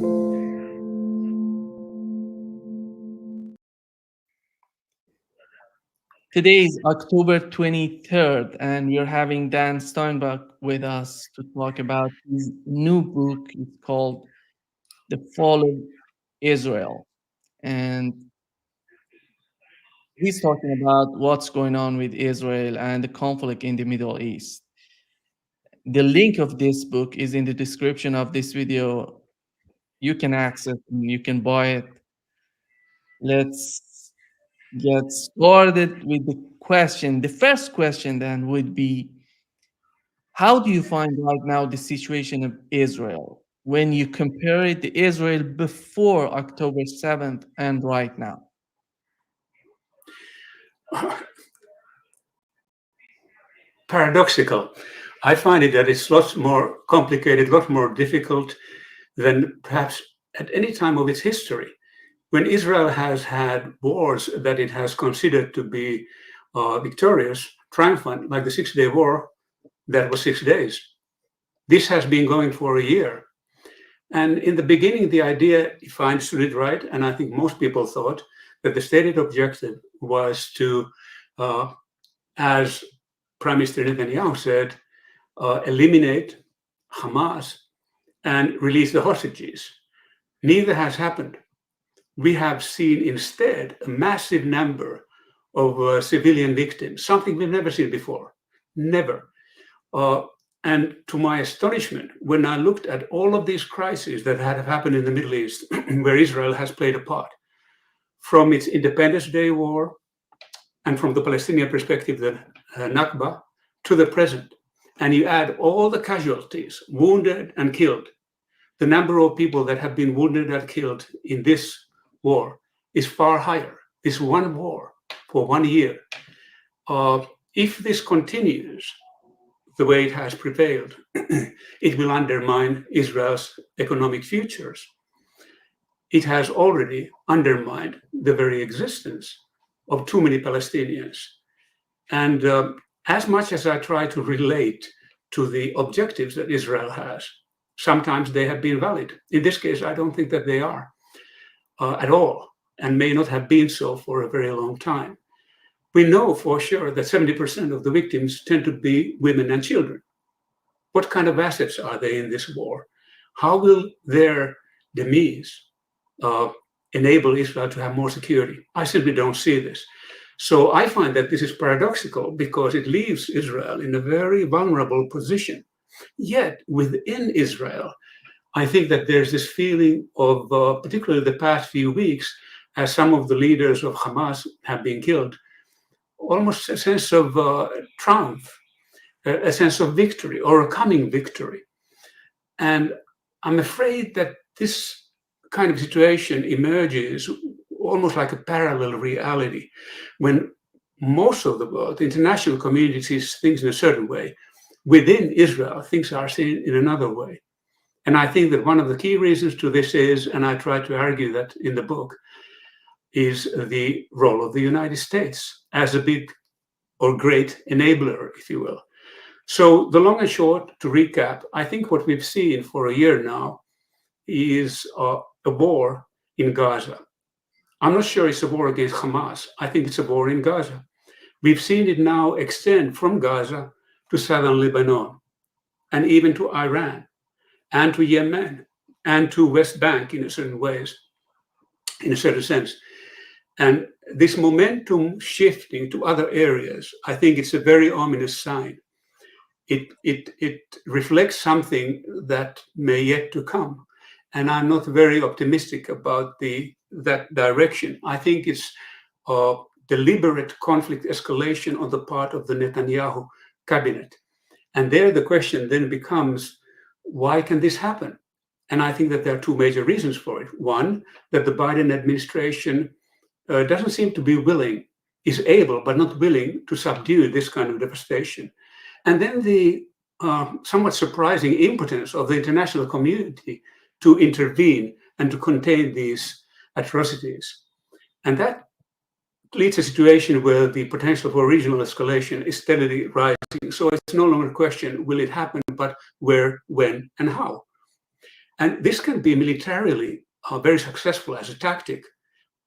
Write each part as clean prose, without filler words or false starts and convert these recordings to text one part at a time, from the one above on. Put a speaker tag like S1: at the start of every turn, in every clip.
S1: Today is October 23rd, and we're having Dan Steinbock with us to talk about his new book. It's called The Fall of Israel. And he's talking about what's going on with Israel and the conflict in the Middle East. The link of this book is in the description of this video. You can access it, you can buy it. Let's get started with the question. The first question then would be, how do you find right now the situation of Israel when you compare it to Israel before October 7th and right now?
S2: Paradoxical. I find it that it's lots more complicated, a lot more difficult than perhaps at any time of its history. When Israel has had wars that it has considered to be victorious, triumphant, like the 6-Day War, that was 6 days. This has been going for a year. And in the beginning, the idea, if I understood it right, and I think most people thought, that the stated objective was to, as Prime Minister Netanyahu said, eliminate Hamas and release the hostages. Neither has happened. We have seen instead a massive number of civilian victims, something we've never seen before, never. And to my astonishment, when I looked at all of these crises that have happened in the Middle East, where Israel has played a part, from its Independence Day war and from the Palestinian perspective, the Nakba, to the present, and you add all the casualties, wounded and killed, the number of people that have been wounded and killed in this war is far higher. This one war for 1 year. If this continues the way it has prevailed, it will undermine Israel's economic futures. It has already undermined the very existence of too many Palestinians. And as much as I try to relate to the objectives that Israel has, sometimes they have been valid. In this case, I don't think that they are at all, and may not have been so for a very long time. We know for sure that 70% of the victims tend to be women and children. What kind of assets are they in this war? How will their demise enable Israel to have more security? I simply don't see this. So I find that this is paradoxical because it leaves Israel in a very vulnerable position. Yet within Israel, I think that there's this feeling of, particularly the past few weeks, as some of the leaders of Hamas have been killed, almost a sense of triumph, a sense of victory or a coming victory. And I'm afraid that this kind of situation emerges almost like a parallel reality when most of the world, the international community, sees things in a certain way. Within Israel, things are seen in another way. And I think that one of the key reasons to this is, and I try to argue that in the book, is the role of the United States as a big or great enabler, if you will. So the long and short, to recap, I think what we've seen for a year now is a war in Gaza. I'm not sure it's a war against Hamas. I think it's a war in Gaza. We've seen it now extend from Gaza to southern Lebanon and even to Iran and to Yemen and to West Bank in a certain ways, in a certain sense. And this momentum shifting to other areas, I think it's a very ominous sign. It reflects something that may yet to come. And I'm not very optimistic about that direction. I think it's deliberate conflict escalation on the part of the Netanyahu cabinet. And there the question then becomes, why can this happen? And I think that there are two major reasons for it. One, that the Biden administration doesn't seem to be willing, is able but not willing to subdue this kind of devastation. And then the somewhat surprising impotence of the international community to intervene and to contain these atrocities. And that leads to a situation where the potential for regional escalation is steadily rising. So it's no longer a question, will it happen, but where, when, and how. And this can be militarily very successful as a tactic,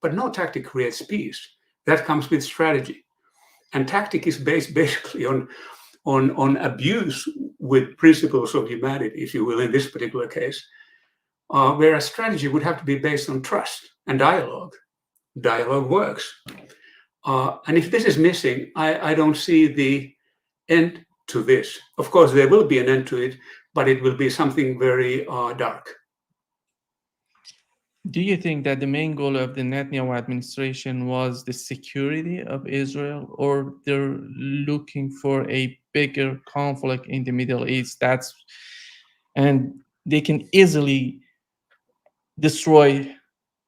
S2: but no tactic creates peace. That comes with strategy. And tactic is based basically on abuse with principles of humanity, if you will, in this particular case, whereas strategy would have to be based on trust and dialogue. Dialogue works. And if this is missing, I don't see the end to this. Of course, there will be an end to it, but it will be something very dark.
S1: Do you think that the main goal of the Netanyahu administration was the security of Israel, or they're looking for a bigger conflict in the Middle East? And they can easily destroy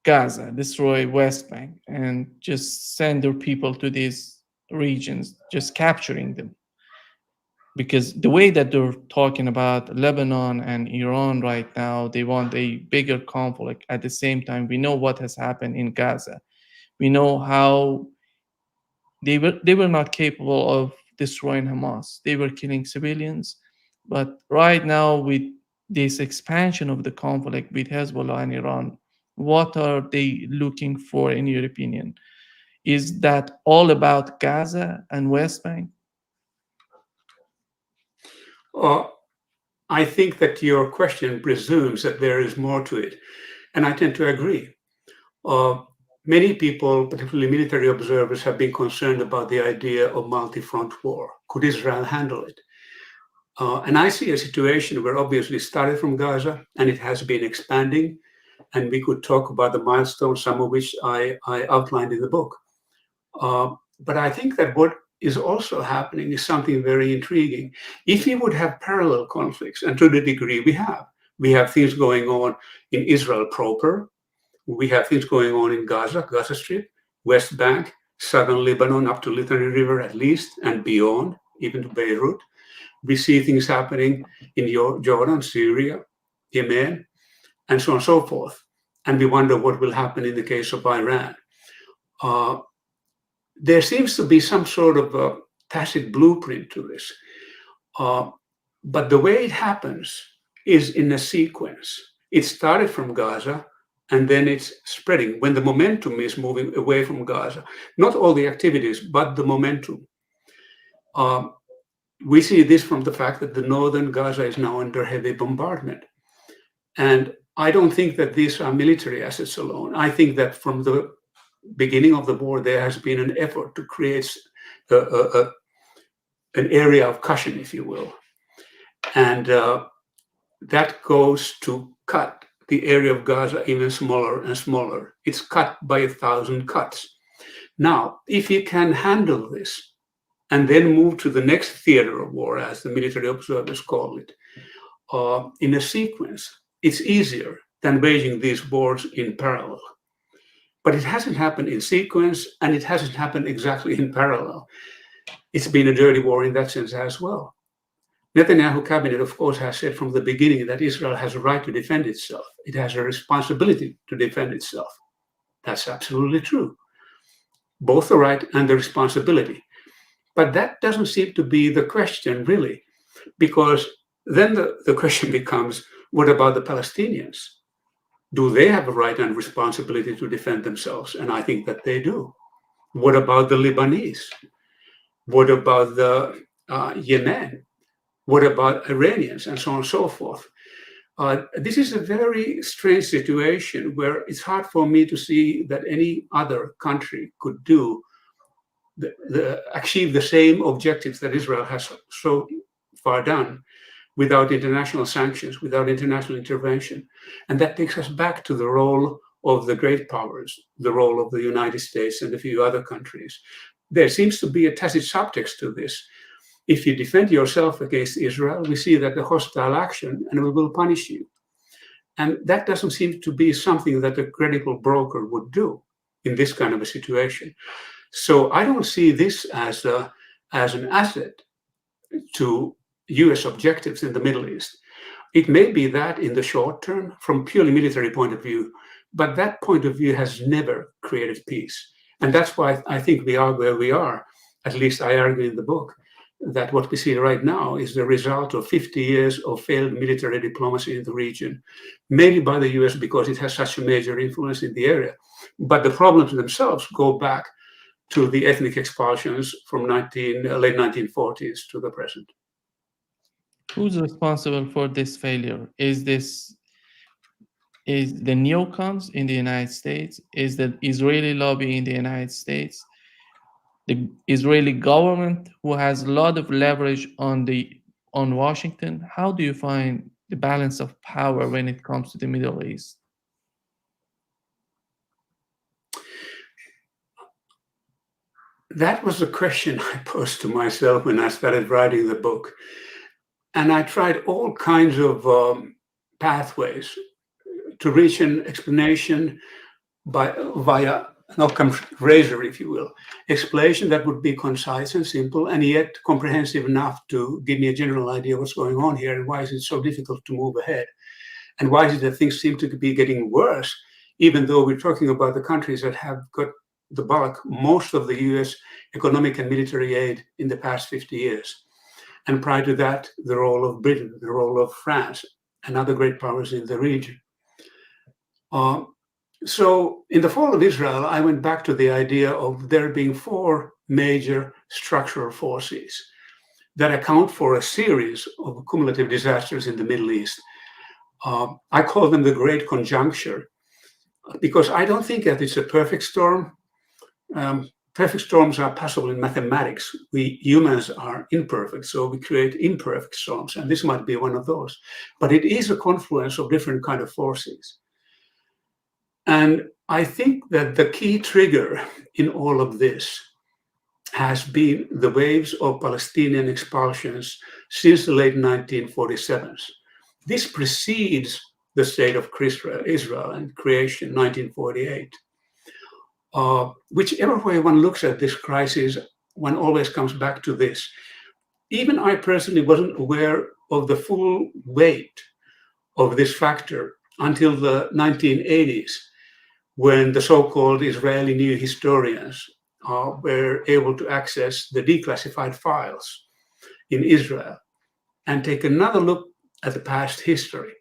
S1: Gaza, destroy West Bank, and just send their people to these regions, just capturing them. Because the way that they're talking about Lebanon and Iran right now, they want a bigger conflict. At the same time, we know what has happened in Gaza. We know how they were not capable of destroying Hamas. They were killing civilians. But right now, with this expansion of the conflict with Hezbollah and Iran, what are they looking for, in your opinion? Is that all about Gaza and West Bank?
S2: I think that your question presumes that there is more to it, and I tend to agree. Many people, particularly military observers, have been concerned about the idea of multi-front war. Could Israel handle it? And I see a situation where obviously it started from Gaza and it has been expanding, and we could talk about the milestones, some of which I outlined in the book. But I think that what is also happening is something very intriguing. If we would have parallel conflicts, and to the degree we have things going on in Israel proper, we have things going on in Gaza Strip, West Bank, southern Lebanon up to Litani River at least, and beyond, even to Beirut. We see things happening in Jordan, Syria, Yemen, and so on and so forth. And we wonder what will happen in the case of Iran. There seems to be some sort of a tacit blueprint to this. But the way it happens is in a sequence. It started from Gaza, and then it's spreading when the momentum is moving away from Gaza. Not all the activities, but the momentum. We see this from the fact that the northern Gaza is now under heavy bombardment. And I don't think that these are military assets alone. I think that from the beginning of the war, there has been an effort to create an area of cushion, if you will. And that goes to cut the area of Gaza even smaller and smaller. It's cut by 1,000 cuts. Now, if you can handle this and then move to the next theater of war, as the military observers call it, in a sequence, it's easier than waging these wars in parallel. But it hasn't happened in sequence, and it hasn't happened exactly in parallel. It's been a dirty war in that sense as well. Netanyahu cabinet, of course, has said from the beginning that Israel has a right to defend itself. It has a responsibility to defend itself. That's absolutely true. Both the right and the responsibility. But that doesn't seem to be the question, really, because then the question becomes, what about the Palestinians? Do they have a right and responsibility to defend themselves? And I think that they do. What about the Lebanese? What about the Yemen? What about Iranians? And so on and so forth. This is a very strange situation where it's hard for me to see that any other country could do achieve the same objectives that Israel has so far done without international sanctions, without international intervention. And that takes us back to the role of the great powers, the role of the United States and a few other countries. There seems to be a tacit subtext to this. If you defend yourself against Israel, we see that a hostile action and we will punish you. And that doesn't seem to be something that a credible broker would do in this kind of a situation. So I don't see this as an asset to US objectives in the Middle East. It may be that in the short term, from purely military point of view, but that point of view has never created peace. And that's why I think we are where we are, at least I argue in the book, that what we see right now is the result of 50 years of failed military diplomacy in the region, mainly by the US because it has such a major influence in the area. But the problems themselves go back to the ethnic expulsions from late 1940s to the present.
S1: Who's responsible for this failure? Is the neocons in the United States? Is the Israeli lobby in the United States? The Israeli government, who has a lot of leverage on Washington? How do you find the balance of power when it comes to the Middle East?
S2: That was a question I posed to myself when I started writing the book. And I tried all kinds of pathways to reach an explanation via an Occam's razor, if you will, explanation that would be concise and simple and yet comprehensive enough to give me a general idea of what's going on here and why is it so difficult to move ahead. And why is it that things seem to be getting worse, even though we're talking about the countries that have got the bulk, most of the US economic and military aid in the past 50 years. And prior to that, the role of Britain, the role of France, and other great powers in the region. So in the fall of Israel, I went back to the idea of there being four major structural forces that account for a series of cumulative disasters in the Middle East. I call them the Great Conjuncture, because I don't think that it's a perfect storm. Perfect storms are possible in mathematics. We humans are imperfect, so we create imperfect storms, and this might be one of those. But it is a confluence of different kind of forces. And I think that the key trigger in all of this has been the waves of Palestinian expulsions since the late 1947s. This precedes the state of Israel and creation, 1948. Whichever way one looks at this crisis, one always comes back to this. Even I personally wasn't aware of the full weight of this factor until the 1980s, when the so-called Israeli new historians were able to access the declassified files in Israel and take another look at the past history.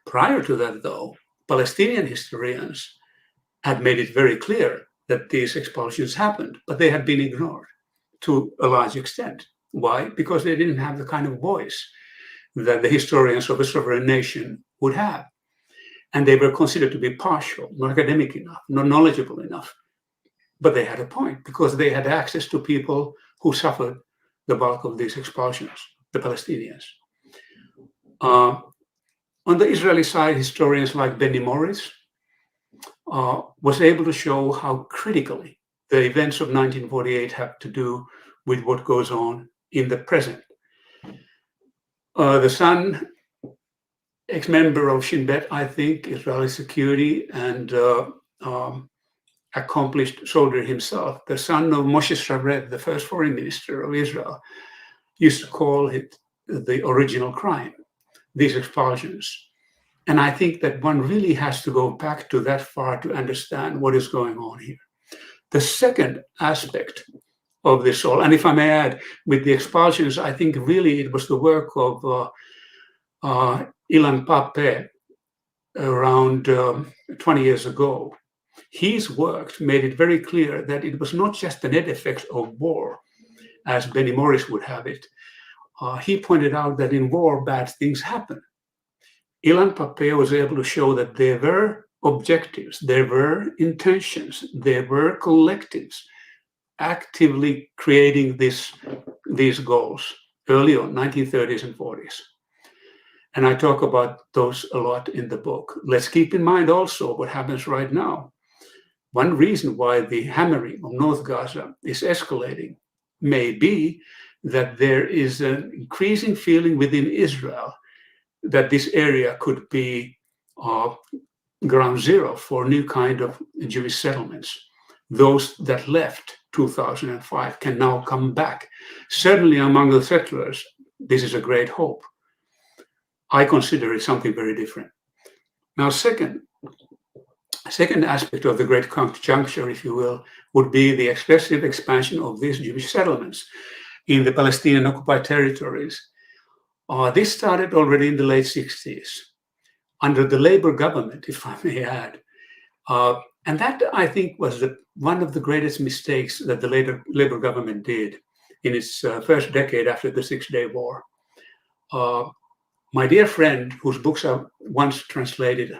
S2: Prior to that, though, Palestinian historians had made it very clear that these expulsions happened, but they had been ignored to a large extent. Why? Because they didn't have the kind of voice that the historians of a sovereign nation would have. And they were considered to be partial, not academic enough, not knowledgeable enough. But they had a point because they had access to people who suffered the bulk of these expulsions, the Palestinians. On the Israeli side, historians like Benny Morris was able to show how critically the events of 1948 have to do with what goes on in the present. The son, ex-member of Shin Bet, I think, Israeli security, and accomplished soldier himself, the son of Moshe Shareb, the first foreign minister of Israel, used to call it the original crime, these expulsions. And I think that one really has to go back to that far to understand what is going on here. The second aspect of this all, and if I may add, with the expulsions, I think really it was the work of Ilan Pappé around 20 years ago. His work made it very clear that it was not just the net effect of war, as Benny Morris would have it. He pointed out that in war, bad things happen. Ilan Pappé was able to show that there were objectives, there were intentions, there were collectives actively creating these goals early on, 1930s and 40s. And I talk about those a lot in the book. Let's keep in mind also what happens right now. One reason why the hammering of North Gaza is escalating may be that there is an increasing feeling within Israel that this area could be ground zero for new kind of Jewish settlements. Those that left 2005 can now come back. Certainly among the settlers, this is a great hope. I consider it something very different. Now, second aspect of the Great Conjuncture, if you will, would be the expressive expansion of these Jewish settlements. in the Palestinian occupied territories. This started already in the late 60s under the Labour government, if I may add. And that, I think, was one of the greatest mistakes that the Labour government did in its first decade after the Six-Day War. My dear friend, whose books I once translated,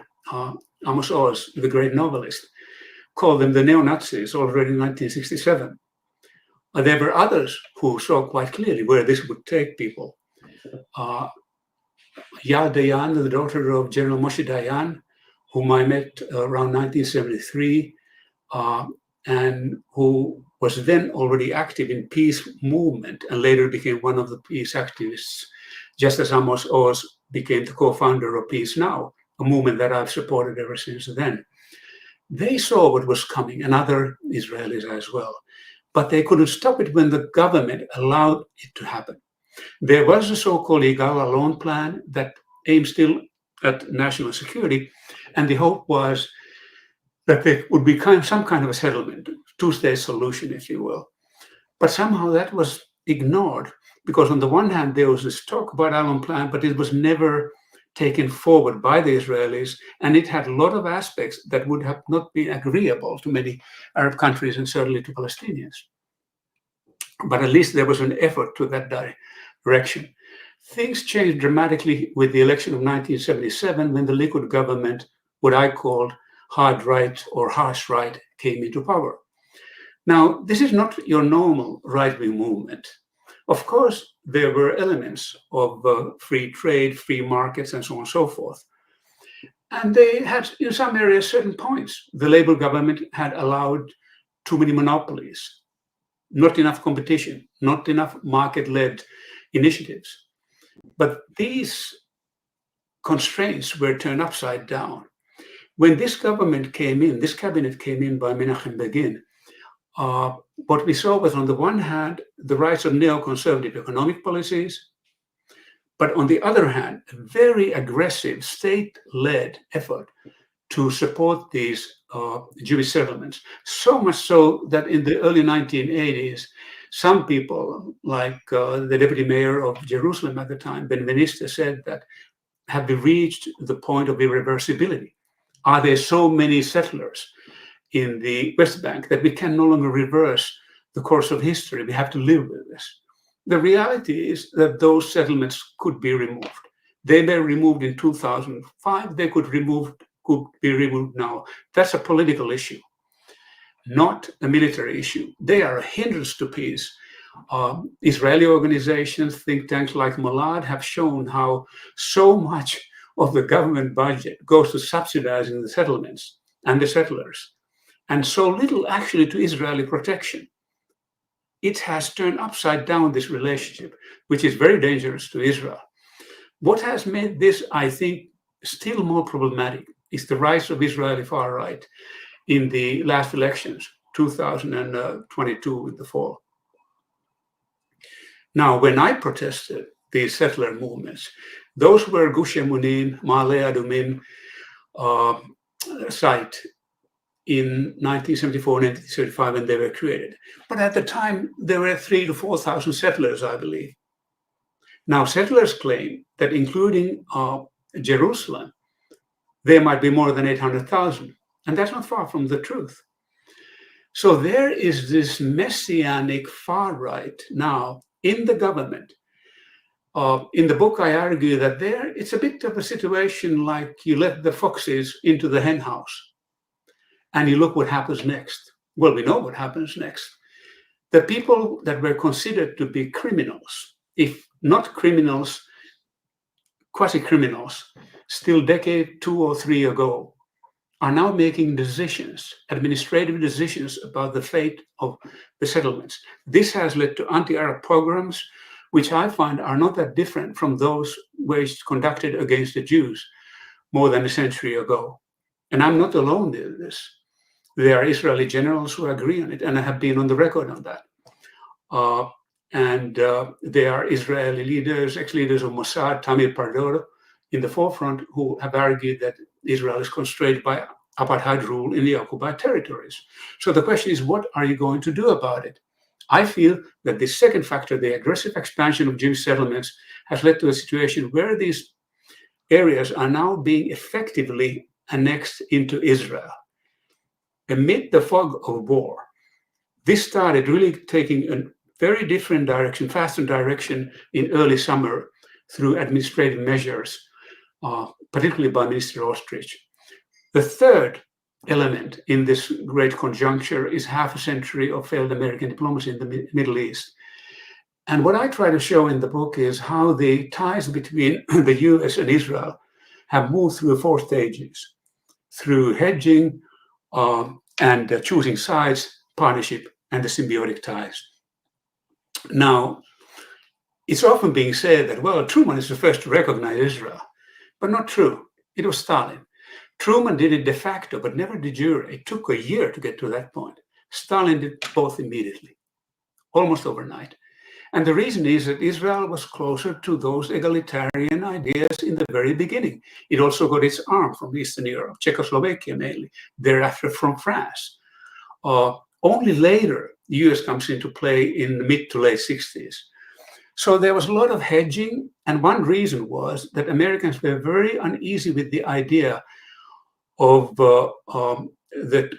S2: Amos Oz, the great novelist, called them the neo-Nazis already in 1967. There were others who saw quite clearly where this would take people. Yael Dayan, the daughter of General Moshe Dayan, whom I met around 1973, and who was then already active in peace movement and later became one of the peace activists, just as Amos Oz became the co-founder of Peace Now, a movement that I've supported ever since then. They saw what was coming, and other Israelis as well, but they couldn't stop it when the government allowed it to happen. There was a so-called Igal Alon plan that aimed still at national security, and the hope was that there would be some kind of a settlement, two-state solution, if you will. But somehow that was ignored, because on the one hand, there was this talk about Alon plan, but it was never taken forward by the Israelis, and it had a lot of aspects that would have not been agreeable to many Arab countries and certainly to Palestinians. But at least there was an effort to that direction. Things changed dramatically with the election of 1977 when the Likud government, what I called hard right or harsh right, came into power. Now, this is not your normal right-wing movement. Of course, there were elements of free trade, free markets, and so on and so forth. And they had, in some areas, certain points. The Labour government had allowed too many monopolies, not enough competition, not enough market-led initiatives. But these constraints were turned upside down. When this government came in, this cabinet came in by Menachem Begin, what we saw was, on the one hand, the rise of neoconservative economic policies, but on the other hand, a very aggressive state-led effort to support these Jewish settlements. So much so that in the early 1980s, some people, like the deputy mayor of Jerusalem at the time, Ben Veniste, said that, have we reached the point of irreversibility? Are there so many settlers in the West Bank that we can no longer reverse the course of history? We have to live with this. The reality is that those settlements could be removed. They were removed in 2005. They could be removed now. That's a political issue, not a military issue. They are a hindrance to peace. Israeli organizations, think tanks like Malad, have shown how so much of the government budget goes to subsidizing the settlements and the settlers, and so little actually to Israeli protection. It has turned upside down this relationship, which is very dangerous to Israel. What has made this, I think, still more problematic is the rise of Israeli far right in the last elections, 2022 in the fall. Now, when I protested these settler movements, those were Gush Emunim, Ma'ale Adumim site in 1974 and 1975 when they were created. But at the time, there were 3,000 to 4,000 settlers, I believe. Now, settlers claim that including Jerusalem, there might be more than 800,000. And that's not far from the truth. So there is this messianic far right now in the government. In the book, I argue that it's a bit of a situation like you let the foxes into the hen house and you look what happens next. Well, we know what happens next. The people that were considered to be criminals, if not criminals, quasi-criminals, still decade 2 or 3 ago, are now making decisions, administrative decisions about the fate of the settlements. This has led to anti-Arab pogroms, which I find are not that different from those waged conducted against the Jews more than a century ago. And I'm not alone in this. There are Israeli generals who agree on it, and I have been on the record on that. There are Israeli leaders, ex-leaders of Mossad, Tamir Pardor, in the forefront, who have argued that Israel is constrained by apartheid rule in the occupied territories. So the question is, what are you going to do about it? I feel that the second factor, the aggressive expansion of Jewish settlements, has led to a situation where these areas are now being effectively annexed into Israel. Amid the fog of war, this started really taking a very different direction, faster direction in early summer through administrative measures, particularly by Minister Ostrich. The third element in this great conjuncture is half a century of failed American diplomacy in the Middle East. And what I try to show in the book is how the ties between the US and Israel have moved through four stages, through hedging and choosing sides, partnership, and the symbiotic ties. Now, it's often being said that, well, Truman is the first to recognize Israel, but not true. It was Stalin. Truman did it de facto, but never de jure. It took a year to get to that point. Stalin did both immediately, almost overnight. And the reason is that Israel was closer to those egalitarian ideas in the very beginning. It also got its arm from Eastern Europe, Czechoslovakia mainly, thereafter from France. Only later, the US comes into play in the mid to late 60s. So there was a lot of hedging, and one reason was that Americans were very uneasy with the idea of the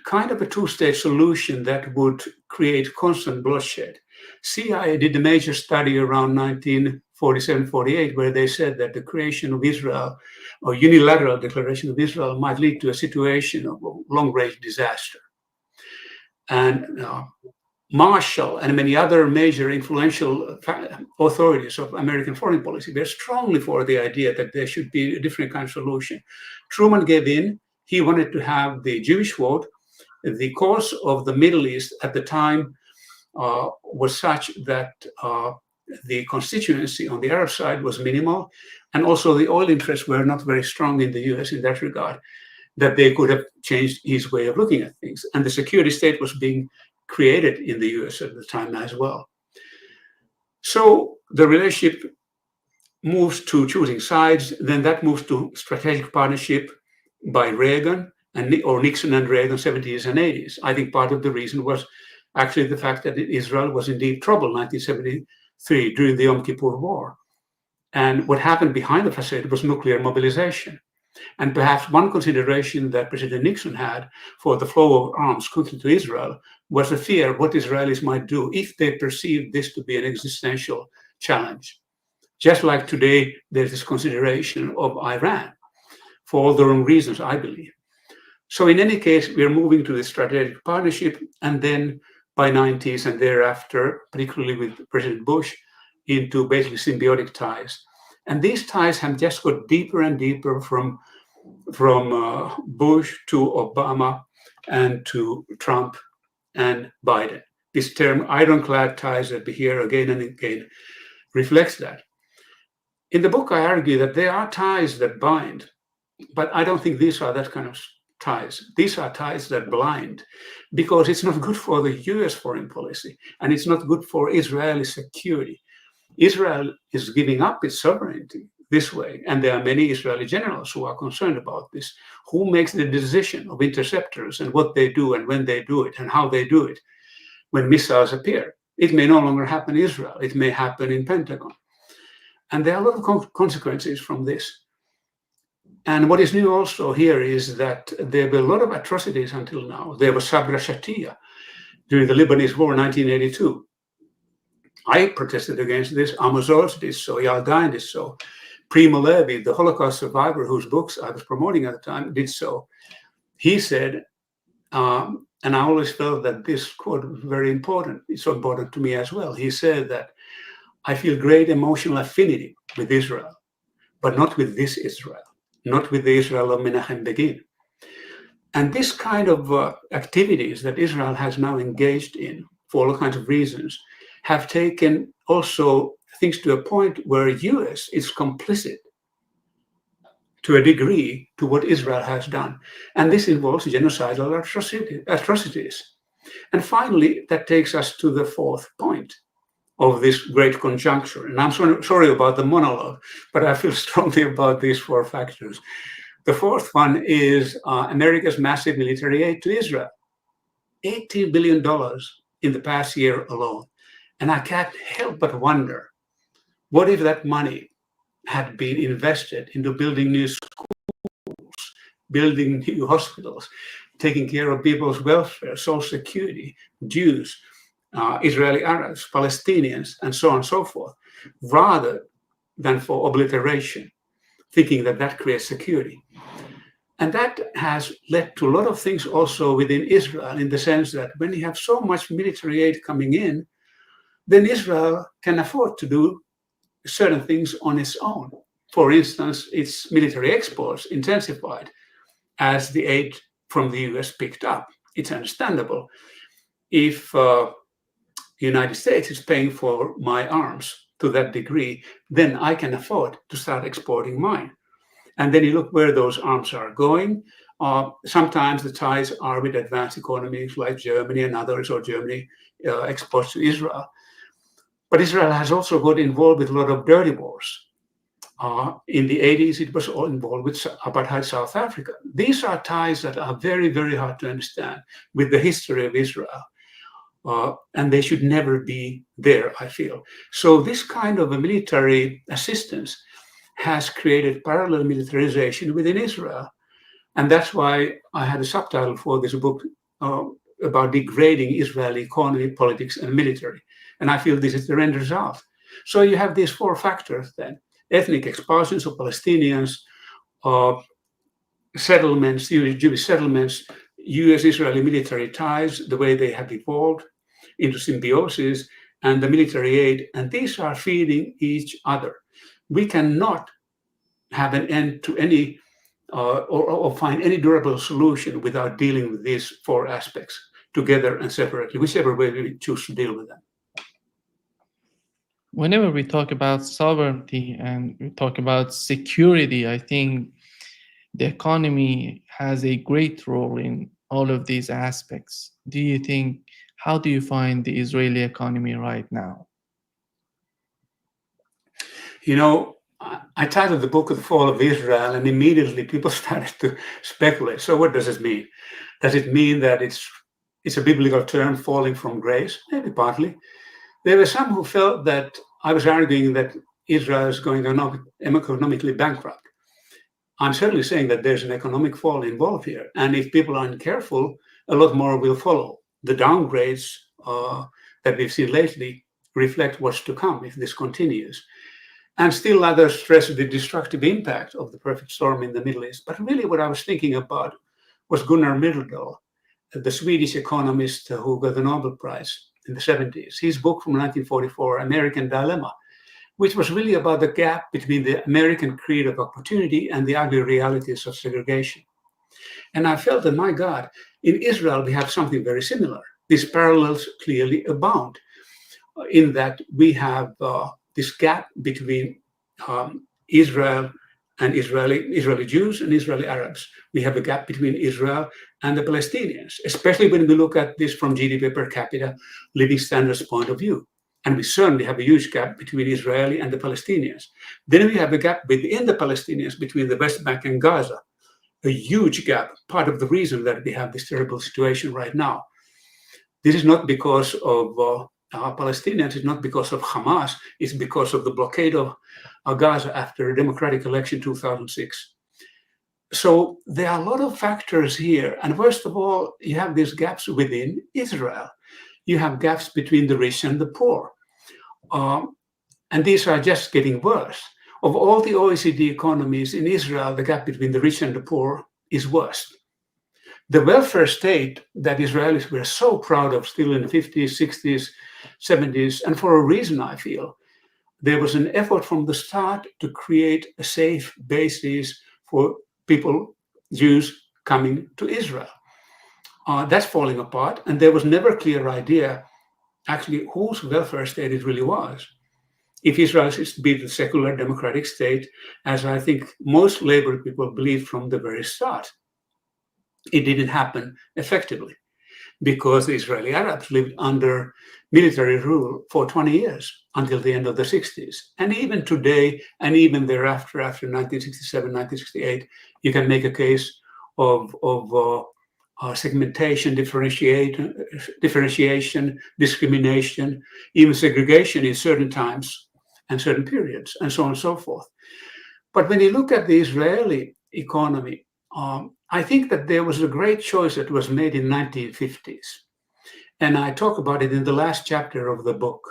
S2: kind of a two-state solution that would create constant bloodshed. CIA did a major study around 1947-48 where they said that the creation of Israel or unilateral declaration of Israel might lead to a situation of long-range disaster. And Marshall and many other major influential authorities of American foreign policy were strongly for the idea that there should be a different kind of solution. Truman gave in. He wanted to have the Jewish vote. The cause of the Middle East at the time was such that the constituency on the Arab side was minimal, and also the oil interests were not very strong in the US in that regard, that they could have changed his way of looking at things. And the security state was being created in the US at the time as well. So the relationship moves to choosing sides, then that moves to strategic partnership by Reagan or Nixon and Reagan, 70s and 80s. I think part of the reason was actually the fact that Israel was in deep trouble 1973 during the Yom Kippur War. And what happened behind the facade was nuclear mobilization. And perhaps one consideration that President Nixon had for the flow of arms quickly to Israel was the fear of what Israelis might do if they perceived this to be an existential challenge. Just like today, there's this consideration of Iran for all the wrong reasons, I believe. So in any case, we're moving to the strategic partnership, and then by 90s and thereafter, particularly with President Bush, into basically symbiotic ties. And these ties have just got deeper and deeper from Bush to Obama and to Trump and Biden. This term ironclad ties that we hear again and again reflects that. In the book, I argue that there are ties that bind, but I don't think these are that kind of ties. These are ties that blind, because it's not good for the US foreign policy, and it's not good for Israeli security. Israel is giving up its sovereignty this way, and there are many Israeli generals who are concerned about this. Who makes the decision of interceptors and what they do and when they do it and how they do it when missiles appear? It may no longer happen in Israel. It may happen in Pentagon. And there are a lot of consequences from this. And what is new also here is that there were a lot of atrocities until now. There was Sabra Shatia during the Lebanese War in 1982. I protested against this. Amos Oz did so. Yaldain did so. Primo Levi, the Holocaust survivor whose books I was promoting at the time, did so. He said, and I always felt that this quote was very important. It's so important to me as well. He said that I feel great emotional affinity with Israel, but not with this Israel, not with the Israel of Menachem Begin. And this kind of activities that Israel has now engaged in for all kinds of reasons have taken also things to a point where US is complicit to a degree to what Israel has done. And this involves genocidal atrocities. And finally, that takes us to the fourth point of this great conjuncture. And I'm sorry about the monologue, but I feel strongly about these four factors. The fourth one is America's massive military aid to Israel. $18 billion in the past year alone. And I can't help but wonder, what if that money had been invested into building new schools, building new hospitals, taking care of people's welfare, social security, Jews, Israeli Arabs, Palestinians, and so on and so forth, rather than for obliteration, thinking that that creates security. And that has led to a lot of things also within Israel, in the sense that when you have so much military aid coming in, then Israel can afford to do certain things on its own. For instance, its military exports intensified as the aid from the US picked up. It's understandable. If the United States is paying for my arms to that degree, then I can afford to start exporting mine. And then you look where those arms are going. Sometimes the ties are with advanced economies like Germany and others, or Germany exports to Israel. But Israel has also got involved with a lot of dirty wars. In the 80s, it was all involved with apartheid South Africa. These are ties that are very, very hard to understand with the history of Israel. And they should never be there, I feel. So this kind of a military assistance has created parallel militarization within Israel. And that's why I had a subtitle for this book about degrading Israeli economy, politics, and military. And I feel this is the end result. So you have these four factors then: ethnic expulsions of Palestinians, settlements, Jewish settlements, US-Israeli military ties, the way they have evolved into symbiosis, and the military aid. And these are feeding each other. We cannot have an end to any or find any durable solution without dealing with these four aspects together and separately, whichever way we choose to deal with them.
S1: Whenever we talk about sovereignty and we talk about security, I think the economy has a great role in all of these aspects. How do you find the Israeli economy right now?
S2: You know, I titled the book The Fall of Israel, and immediately people started to speculate. So what does it mean? Does it mean that it's a biblical term, falling from grace? Maybe partly. There were some who felt that I was arguing that Israel is going economically bankrupt. I'm certainly saying that there's an economic fall involved here. And if people aren't careful, a lot more will follow. The downgrades that we've seen lately reflect what's to come if this continues. And still others stress the destructive impact of the perfect storm in the Middle East. But really what I was thinking about was Gunnar Myrdal, the Swedish economist who got the Nobel Prize in the 70s. His book from 1944, American Dilemma, which was really about the gap between the American creed of opportunity and the ugly realities of segregation. And I felt that, my God, in Israel, we have something very similar. These parallels clearly abound in that we have this gap between Israel and Israeli Jews and Israeli Arabs. We have a gap between Israel and the Palestinians, especially when we look at this from GDP per capita living standards point of view. And we certainly have a huge gap between Israeli and the Palestinians. Then we have a gap within the Palestinians between the West Bank and Gaza, a huge gap, part of the reason that we have this terrible situation right now. This is not because of Palestinians, it's not because of Hamas, it's because of the blockade of Gaza after a democratic election 2006. So there are a lot of factors here. And first of all, you have these gaps within Israel. You have gaps between the rich and the poor. And these are just getting worse. Of all the OECD economies in Israel, the gap between the rich and the poor is worst. The welfare state that Israelis were so proud of still in the 50s, 60s, 70s, and for a reason, I feel, there was an effort from the start to create a safe basis for people, Jews, coming to Israel. That's falling apart, and there was never a clear idea actually whose welfare state it really was. If Israel is to be the secular democratic state, as I think most labor people believed from the very start, it didn't happen effectively because the Israeli Arabs lived under military rule for 20 years until the end of the 60s. And even today, and even thereafter, after 1967, 1968, you can make a case of segmentation, differentiation, discrimination, even segregation in certain times and certain periods, and so on and so forth. But when you look at the Israeli economy, I think that there was a great choice that was made in 1950s. And I talk about it in the last chapter of the book.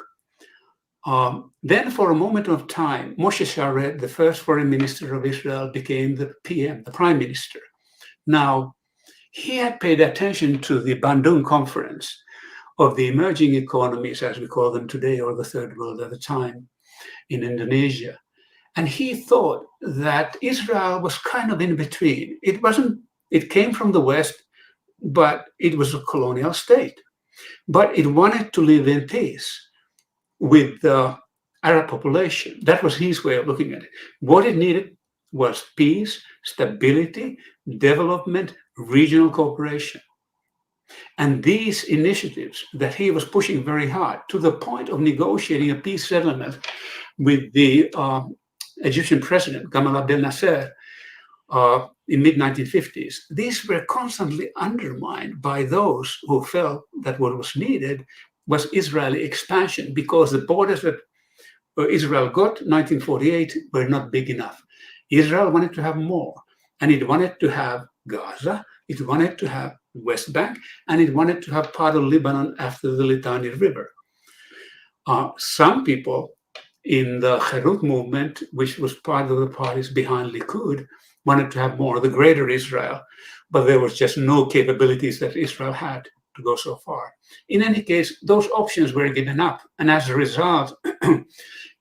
S2: Then for a moment of time, Moshe Sharet, the first foreign minister of Israel, became the PM, the prime minister. Now, he had paid attention to the Bandung conference of the emerging economies, as we call them today, or the third world at the time, in Indonesia. And he thought that Israel was kind of in between. It came from the West, but it was a colonial state. But it wanted to live in peace with the Arab population. That was his way of looking at it. What it needed was peace, stability, development, regional cooperation. And these initiatives that he was pushing very hard, to the point of negotiating a peace settlement with the Egyptian president, Gamal Abdel Nasser, in mid-1950s, these were constantly undermined by those who felt that what was needed was Israeli expansion, because the borders that Israel got in 1948 were not big enough. Israel wanted to have more, and it wanted to have Gaza, it wanted to have West Bank, and it wanted to have part of Lebanon after the Litani River. Some people in the Herut movement, which was part of the parties behind Likud, wanted to have more of the greater Israel, but there was just no capabilities that Israel had to go so far. In any case, those options were given up, and as a result,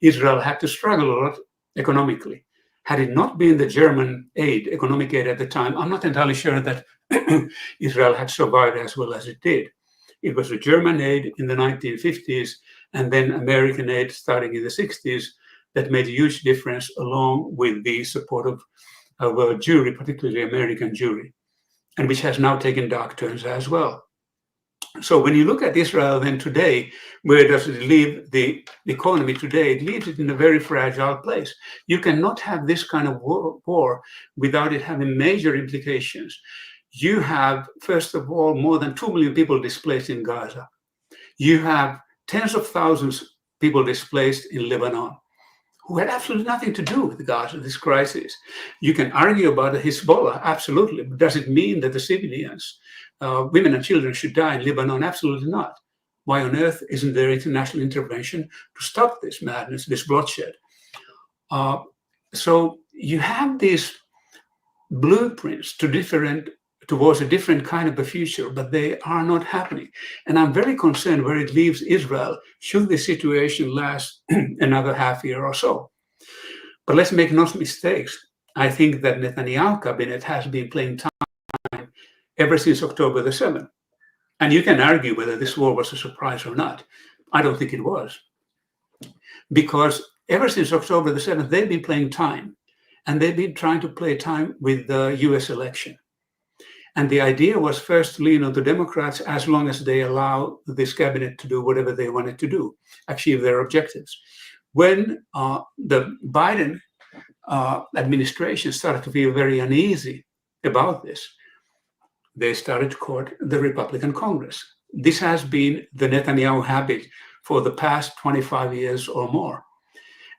S2: Israel had to struggle a lot economically. Had it not been the German aid, economic aid at the time, I'm not entirely sure that Israel had survived as well as it did. It was the German aid in the 1950s and then American aid starting in the 60s that made a huge difference, along with the support of a Jewry, particularly American Jewry, and which has now taken dark turns as well. So when you look at Israel then today, where does it leave the economy today? It leaves it in a very fragile place. You cannot have this kind of war without it having major implications. You have, first of all, more than 2 million people displaced in Gaza. You have tens of thousands of people displaced in Lebanon, who had absolutely nothing to do with Gaza, this crisis. You can argue about the Hezbollah, absolutely, but does it mean that the civilians, women and children, should die in Lebanon? Absolutely not. Why on earth isn't there international intervention to stop this madness, this bloodshed? So you have these blueprints towards a different kind of a future, but they are not happening. And I'm very concerned where it leaves Israel should the situation last another half year or so. But let's make no mistakes. I think that Netanyahu cabinet has been playing time ever since October the 7th. And you can argue whether this war was a surprise or not. I don't think it was. Because ever since October the 7th, they've been playing time. And they've been trying to play time with the US election. And the idea was first to lean on the Democrats as long as they allow this cabinet to do whatever they wanted to do, achieve their objectives. When the Biden administration started to feel very uneasy about this, they started to court the Republican Congress. This has been the Netanyahu habit for the past 25 years or more.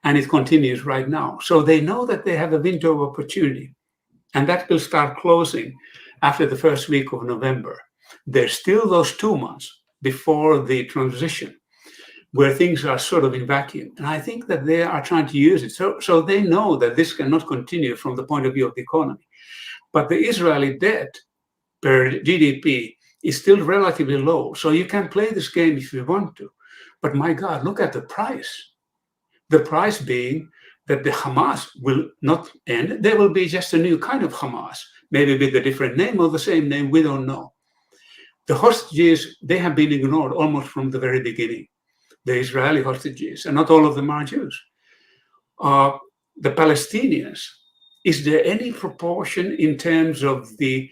S2: And it continues right now. So they know that they have a window of opportunity, and that will start closing after the first week of November. There's still those 2 months before the transition where things are sort of in vacuum. And I think that they are trying to use it. So they know that this cannot continue from the point of view of the economy. But the Israeli debt per GDP is still relatively low. So you can play this game if you want to. But my God, look at the price. The price being that the Hamas will not end. There will be just a new kind of Hamas, maybe with a different name or the same name, we don't know. The hostages, they have been ignored almost from the very beginning. The Israeli hostages, and not all of them are Jews. The Palestinians, is there any proportion in terms of the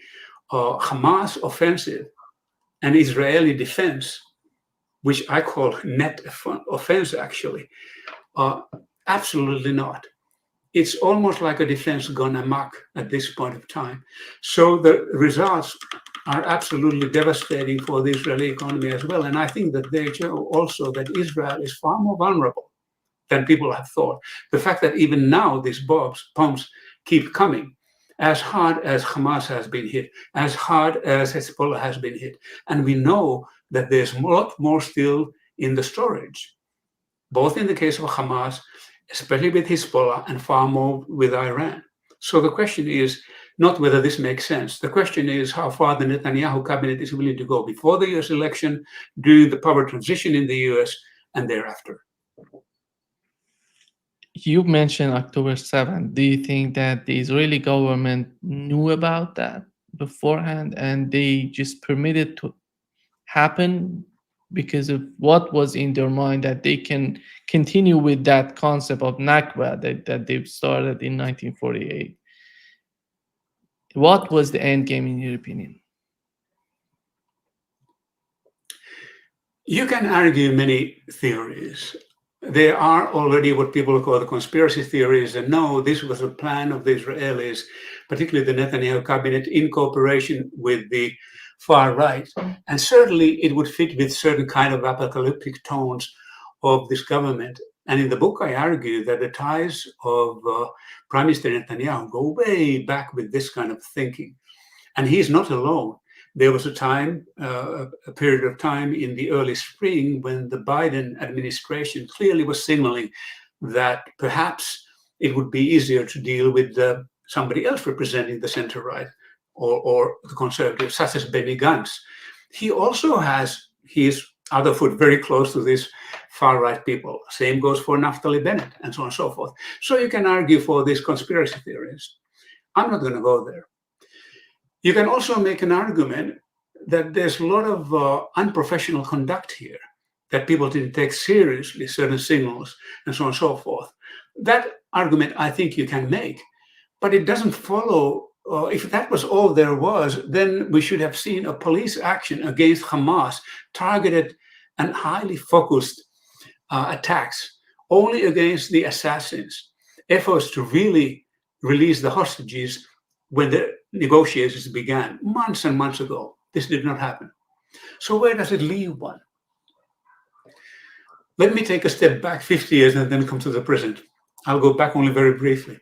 S2: Hamas offensive and Israeli defense, which I call net offense actually? Absolutely not. It's almost like a defense gone amok at this point of time. So the results are absolutely devastating for the Israeli economy as well. And I think that they show also that Israel is far more vulnerable than people have thought. The fact that even now these bombs keep coming, as hard as Hamas has been hit, as hard as Hezbollah has been hit. And we know that there's a lot more still in the storage, both in the case of Hamas, especially with Hezbollah, and far more with Iran. So the question is not whether this makes sense. The question is how far the Netanyahu cabinet is willing to go before the US election, during the power transition in the US, and thereafter.
S1: You mentioned October 7th. Do you think that the Israeli government knew about that beforehand and they just permitted to happen because of what was in their mind, that they can continue with that concept of Nakba that they've started in 1948? What was the end game in your opinion?
S2: You can argue many theories. There are already what people call the conspiracy theories, and no, this was a plan of the Israelis, particularly the Netanyahu cabinet, in cooperation with the far right. And certainly it would fit with certain kind of apocalyptic tones of this government. And in the book, I argue that the ties of Prime Minister Netanyahu go way back with this kind of thinking. And he's not alone. There was a time, a period of time in the early spring when the Biden administration clearly was signaling that perhaps it would be easier to deal with somebody else representing the center-right or the conservatives, such as Benny Gantz. He also has his other foot very close to these far-right people. Same goes for Naftali Bennett and so on and so forth. So you can argue for these conspiracy theories. I'm not going to go there. You can also make an argument that there's a lot of unprofessional conduct here, that people didn't take seriously certain signals and so on and so forth. That argument I think you can make, but it doesn't follow. If that was all there was, then we should have seen a police action against Hamas, targeted and highly focused attacks only against the assassins, efforts to really release the hostages when the negotiations began months and months ago. This did not happen. So where does it leave one? Let me take a step back 50 years and then come to the present. I'll go back only very briefly.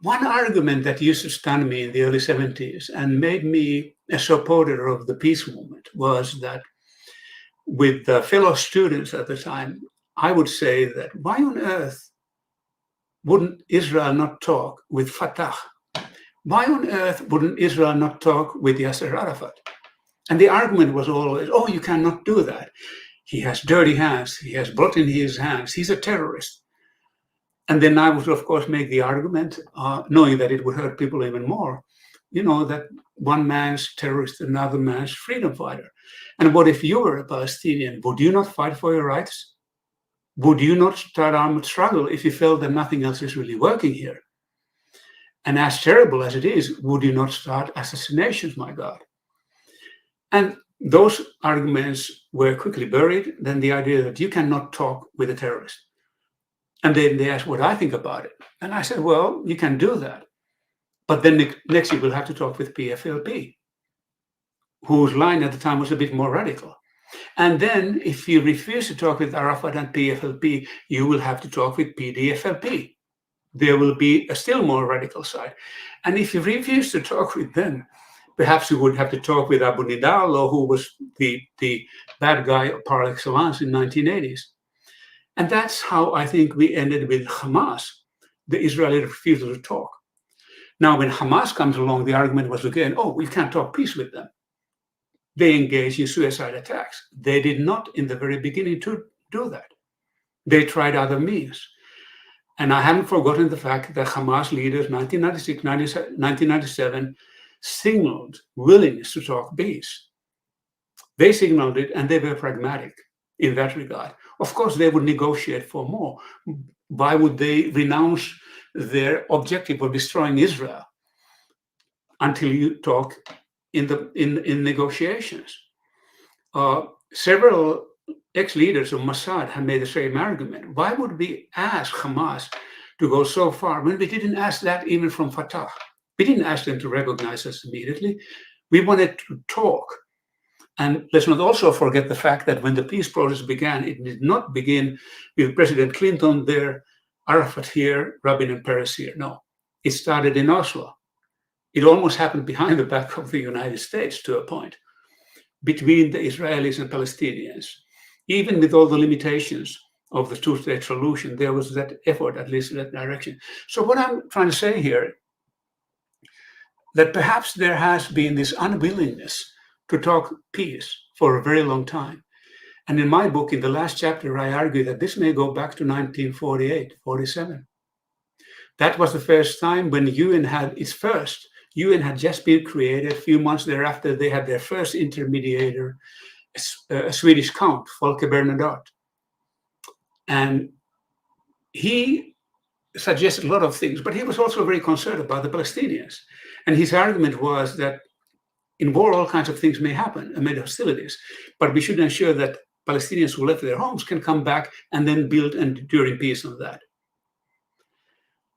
S2: One argument that used to stun me in the early 70s and made me a supporter of the peace movement was that with fellow students at the time, I would say that why on earth wouldn't Israel not talk with Fatah? Why on earth wouldn't Israel not talk with Yasser Arafat? And the argument was always, oh, you cannot do that. He has dirty hands. He has blood in his hands. He's a terrorist. And then I would, of course, make the argument, knowing that it would hurt people even more, that one man's terrorist, another man's freedom fighter. And what if you were a Palestinian? Would you not fight for your rights? Would you not start armed struggle if you felt that nothing else is really working here? And as terrible as it is, would you not start assassinations, my God? And those arguments were quickly buried. Then the idea that you cannot talk with a terrorist. And then they asked what I think about it. And I said, well, you can do that. But then next you will have to talk with PFLP, whose line at the time was a bit more radical. And then if you refuse to talk with Arafat and PFLP, you will have to talk with PDFLP. There will be a still more radical side. And if you refuse to talk with them, perhaps you would have to talk with Abu Nidal, who was the bad guy par excellence in 1980s. And that's how I think we ended with Hamas, the Israeli refusal to talk. Now, when Hamas comes along, the argument was again, oh, we can't talk peace with them. They engaged in suicide attacks. They did not in the very beginning to do that. They tried other means. And I haven't forgotten the fact that Hamas leaders, 1996, 1997, signaled willingness to talk peace. They signaled it, and they were pragmatic in that regard. Of course, they would negotiate for more. Why would they renounce their objective of destroying Israel until you talk in negotiations? Several ex-leaders of Mossad have made the same argument. Why would we ask Hamas to go so far when we didn't ask that even from Fatah? We didn't ask them to recognize us immediately. We wanted to talk. And let's not also forget the fact that when the peace process began, it did not begin with President Clinton there, Arafat here, Rabin and Peres here. No, it started in Oslo. It almost happened behind the back of the United States to a point, between the Israelis and Palestinians. Even with all the limitations of the two-state solution, there was that effort, at least in that direction. So what I'm trying to say here, that perhaps there has been this unwillingness to talk peace for a very long time. And in my book, in the last chapter, I argue that this may go back to 1948, 47. That was the first time when UN had its first. UN had just been created. A few months thereafter, they had their first intermediator, a Swedish count, Folke Bernadotte. And he suggested a lot of things, but he was also very concerned about the Palestinians. And his argument was that in war, all kinds of things may happen amid hostilities, but we should ensure that Palestinians who left their homes can come back and then build an enduring peace on that.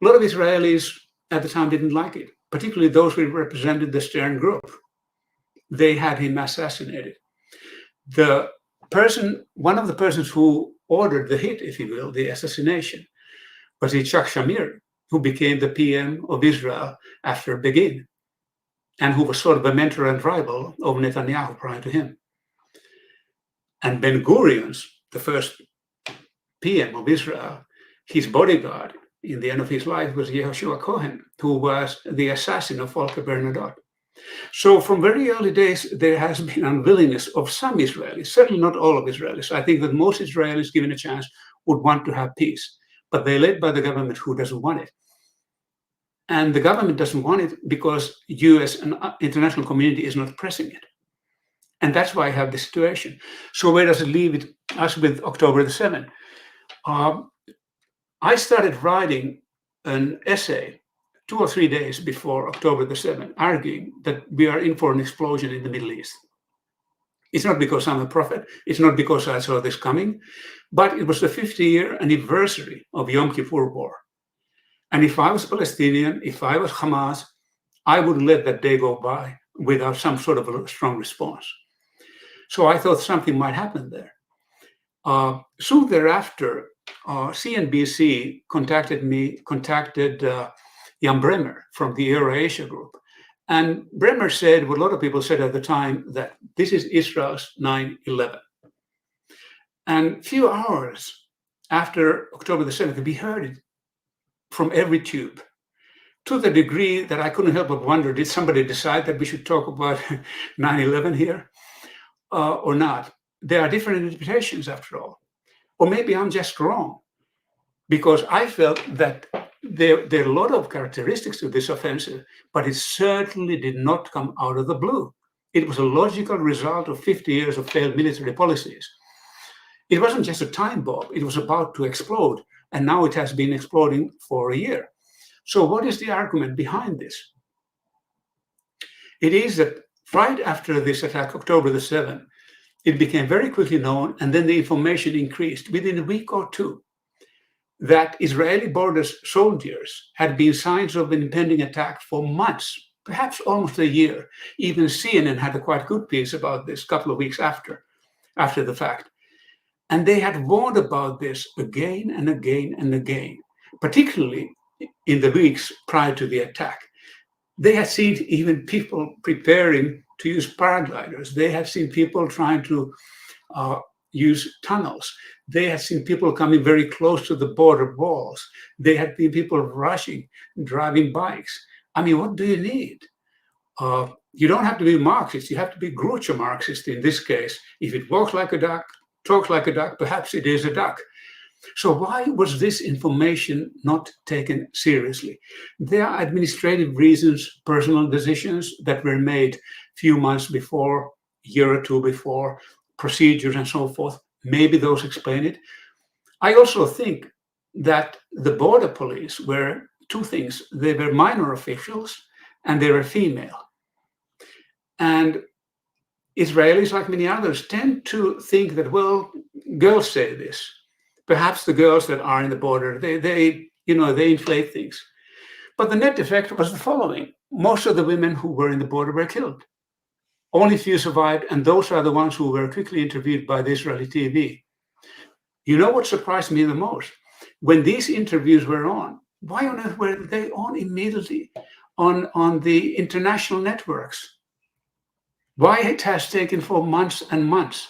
S2: A lot of Israelis at the time didn't like it, particularly those who represented the Stern Group. They had him assassinated. One of the persons who ordered the hit, if you will, the assassination, was Yitzhak Shamir, who became the PM of Israel after Begin, and who was sort of a mentor and rival of Netanyahu prior to him. And Ben Gurion's, the first PM of Israel, his bodyguard in the end of his life was Yehoshua Cohen, who was the assassin of Folke Bernadotte. So from very early days, there has been unwillingness of some Israelis, certainly not all of Israelis. I think that most Israelis, given a chance, would want to have peace, but they're led by the government who doesn't want it. And the government doesn't want it because US and international community is not pressing it. And that's why I have this situation. So where does it leave us with October the 7th? I started writing an essay 2 or 3 days before October the 7th, arguing that we are in for an explosion in the Middle East. It's not because I'm a prophet. It's not because I saw this coming, but it was the 50-year anniversary of Yom Kippur War. And if I was Palestinian, if I was Hamas, I wouldn't let that day go by without some sort of a strong response. So I thought something might happen there. Soon thereafter, CNBC contacted Jan Bremer from the Euro-Asia Group. And Bremer said what a lot of people said at the time, that this is Israel's 9/11. And a few hours after October the 7th, we heard it from every tube, to the degree that I couldn't help but wonder, did somebody decide that we should talk about 9/11 here or not? There are different interpretations after all. Or maybe I'm just wrong, because I felt that there are a lot of characteristics to this offensive, but it certainly did not come out of the blue. It was a logical result of 50 years of failed military policies. It wasn't just a time bomb, it was about to explode, and now it has been exploding for a year. So what is the argument behind this? It is that right after this attack, October the 7th, it became very quickly known, and then the information increased within a week or two, that Israeli border soldiers had been signs of an impending attack for months, perhaps almost a year. Even CNN had a quite good piece about this a couple of weeks after the fact. And they had warned about this again and again and again, particularly in the weeks prior to the attack. They had seen even people preparing to use paragliders. They had seen people trying to use tunnels. They had seen people coming very close to the border walls. They had seen people rushing, driving bikes. I mean, what do you need? You don't have to be Marxist. You have to be Groucho Marxist in this case. If it walks like a duck, talks like a duck, perhaps it is a duck. So why was this information not taken seriously? There are administrative reasons, personal decisions that were made a few months before, a year or two before, procedures and so forth. Maybe those explain it. I also think that the border police were two things. They were minor officials and they were female. And Israelis, like many others, tend to think that, well, girls say this. Perhaps the girls that are in the border, they inflate things. But the net effect was the following. Most of the women who were in the border were killed. Only few survived, and those are the ones who were quickly interviewed by the Israeli TV. You know what surprised me the most? When these interviews were on, why on earth were they on immediately on the international networks? Why it has taken for months and months?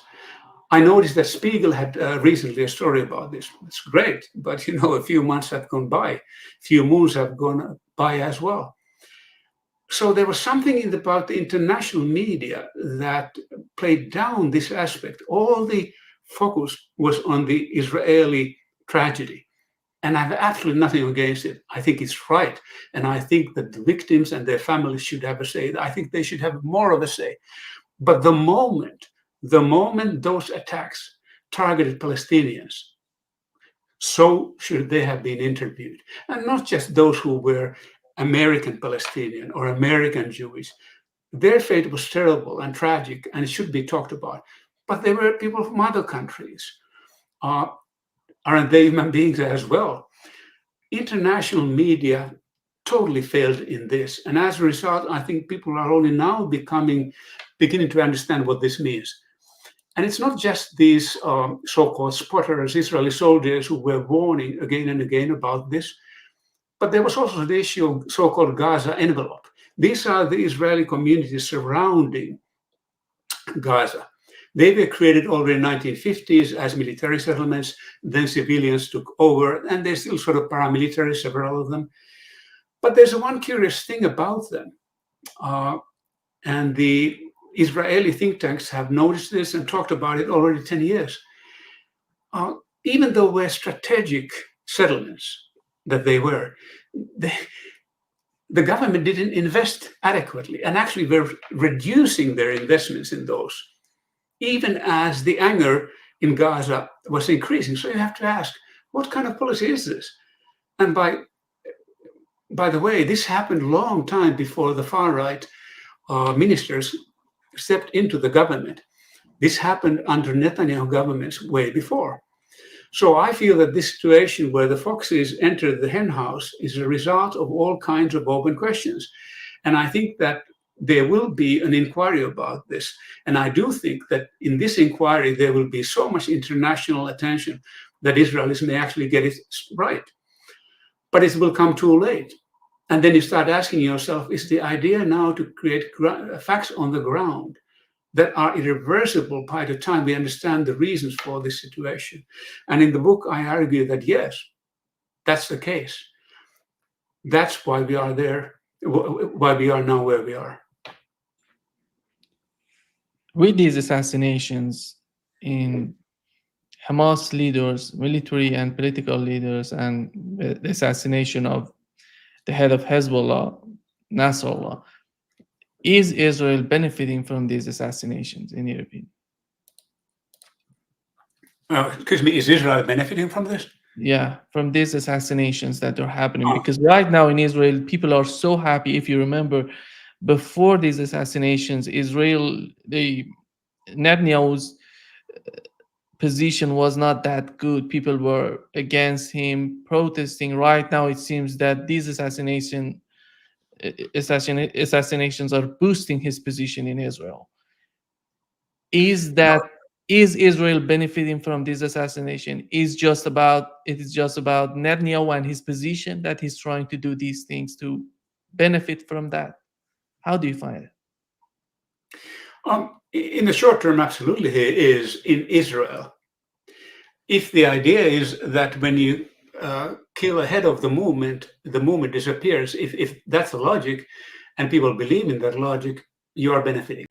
S2: I noticed that Spiegel had recently a story about this. It's great, but a few months have gone by, a few moons have gone by as well. So there was something about the international media that played down this aspect. All the focus was on the Israeli tragedy. And I have absolutely nothing against it. I think it's right. And I think that the victims and their families should have a say. I think they should have more of a say. But the moment those attacks targeted Palestinians, so should they have been interviewed. And not just those who were American Palestinian or American Jewish. Their fate was terrible and tragic, and it should be talked about. But there were people from other countries. Aren't they human beings as well? International media totally failed in this. And as a result, I think people are only now beginning to understand what this means. And it's not just these so-called spotters, Israeli soldiers who were warning again and again about this, but there was also the issue of so-called Gaza envelope. These are the Israeli communities surrounding Gaza. They were created already in the 1950s as military settlements. Then civilians took over, and they're still sort of paramilitary, several of them. But there's one curious thing about them, and the Israeli think tanks have noticed this and talked about it already 10 years. Even though we're strategic settlements that they were, the government didn't invest adequately, and actually were reducing their investments in those, even as the anger in Gaza was increasing. So you have to ask, what kind of policy is this? And by the way, this happened a long time before the far-right ministers stepped into the government. This happened under Netanyahu governments way before. So I feel that this situation where the foxes entered the hen house is a result of all kinds of open questions. And I think that there will be an inquiry about this. And I do think that in this inquiry, there will be so much international attention that Israelis may actually get it right. But it will come too late. And then you start asking yourself, is the idea now to create facts on the ground that are irreversible by the time we understand the reasons for this situation? And in the book, I argue that yes, that's the case. That's why we are there, why we are now where we are.
S1: With these assassinations in Hamas leaders, military and political leaders, and the assassination of the head of Hezbollah, Nasrallah, is Israel benefiting from these assassinations, in your opinion?
S2: Excuse me, is Israel benefiting from this?
S1: Yeah, from these assassinations that are happening. Because right now in Israel, people are so happy. If you remember, before these assassinations, Netanyahu's position was not that good. People were against him, protesting. Right now, it seems that these assassinations are boosting his position in Israel. Is Israel benefiting from this assassination? It is just about Netanyahu and his position that he's trying to do these things to benefit from that? How do you find it?
S2: In the short term, absolutely, he is in Israel. If the idea is that when you kill ahead of the movement disappears, if that's the logic, and people believe in that logic, you are benefiting.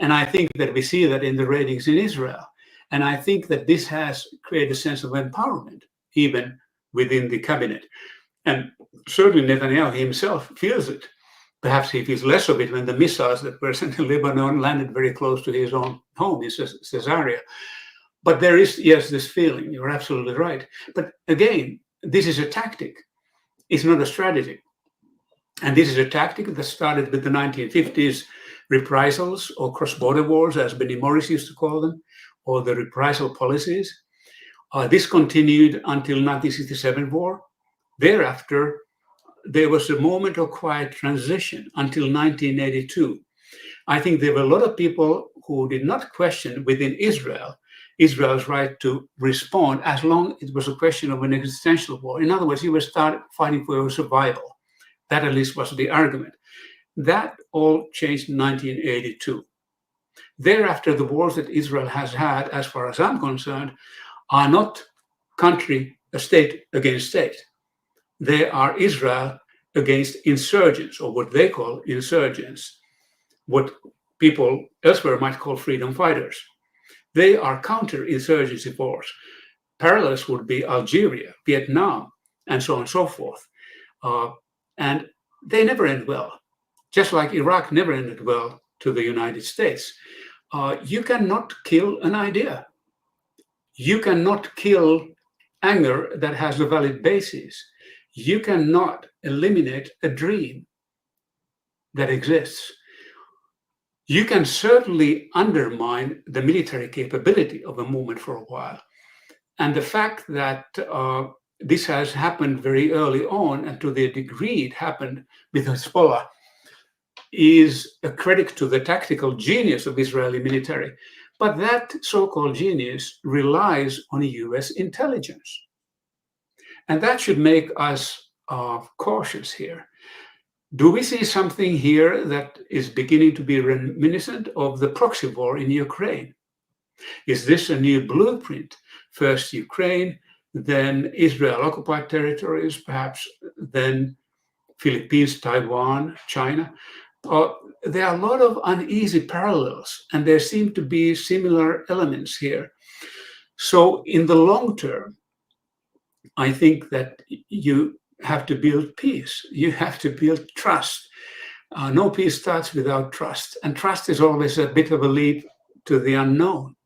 S2: And I think that we see that in the ratings in Israel. And I think that this has created a sense of empowerment, even within the cabinet. And certainly Netanyahu himself feels it. Perhaps he feels less of it when the missiles that were sent to Lebanon landed very close to his own home in Caesarea. But there is, yes, this feeling. You're absolutely right. But again, this is a tactic. It's not a strategy. And this is a tactic that started with the 1950s reprisals or cross-border wars, as Benny Morris used to call them, or the reprisal policies. This continued until 1967 war. Thereafter, there was a moment of quiet transition until 1982. I think there were a lot of people who did not question within Israel's right to respond as long as it was a question of an existential war. In other words, you were start fighting for your survival. That at least was the argument. That all changed in 1982. Thereafter, the wars that Israel has had, as far as I'm concerned, are not state against state. They are Israel against insurgents, or what they call insurgents, what people elsewhere might call freedom fighters. They are counter-insurgency wars. Parallels would be Algeria, Vietnam, and so on and so forth. And they never end well. Just like Iraq never ended well to the United States. You cannot kill an idea. You cannot kill anger that has a valid basis. You cannot eliminate a dream that exists. You can certainly undermine the military capability of a movement for a while. And the fact that this has happened very early on, and to the degree it happened with Hezbollah, is a credit to the tactical genius of Israeli military. But that so-called genius relies on US intelligence. And that should make us cautious here. Do we see something here that is beginning to be reminiscent of the proxy war in Ukraine? Is this a new blueprint? First Ukraine, then Israel occupied territories, perhaps then Philippines, Taiwan, China. There are a lot of uneasy parallels, and there seem to be similar elements here. So in the long term, I think that you have to build peace. You have to build trust. No peace starts without trust, and trust is always a bit of a leap to the unknown.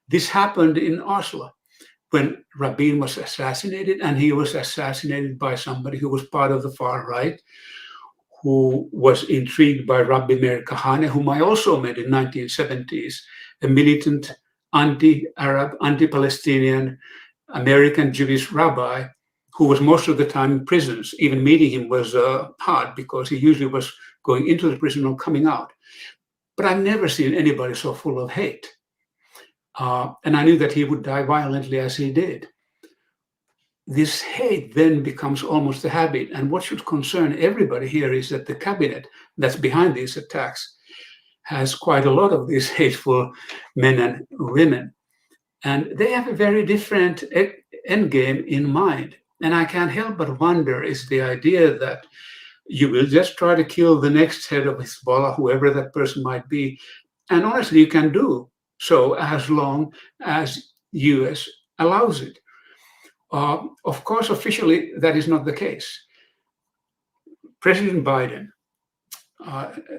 S2: This happened in Oslo when Rabin was assassinated, and he was assassinated by somebody who was part of the far right, who was intrigued by Rabbi Meir Kahane, whom I also met in 1970s, a militant anti-Arab, anti-Palestinian, American Jewish rabbi who was most of the time in prisons. Even meeting him was hard because he usually was going into the prison or coming out. But I've never seen anybody so full of hate. And I knew that he would die violently as he did. This hate then becomes almost a habit. And what should concern everybody here is that the cabinet that's behind these attacks has quite a lot of these hateful men and women. And they have a very different endgame in mind. And I can't help but wonder, is the idea that you will just try to kill the next head of Hezbollah, whoever that person might be. And honestly, you can do so as long as US allows it. Of course, officially, that is not the case. President Biden,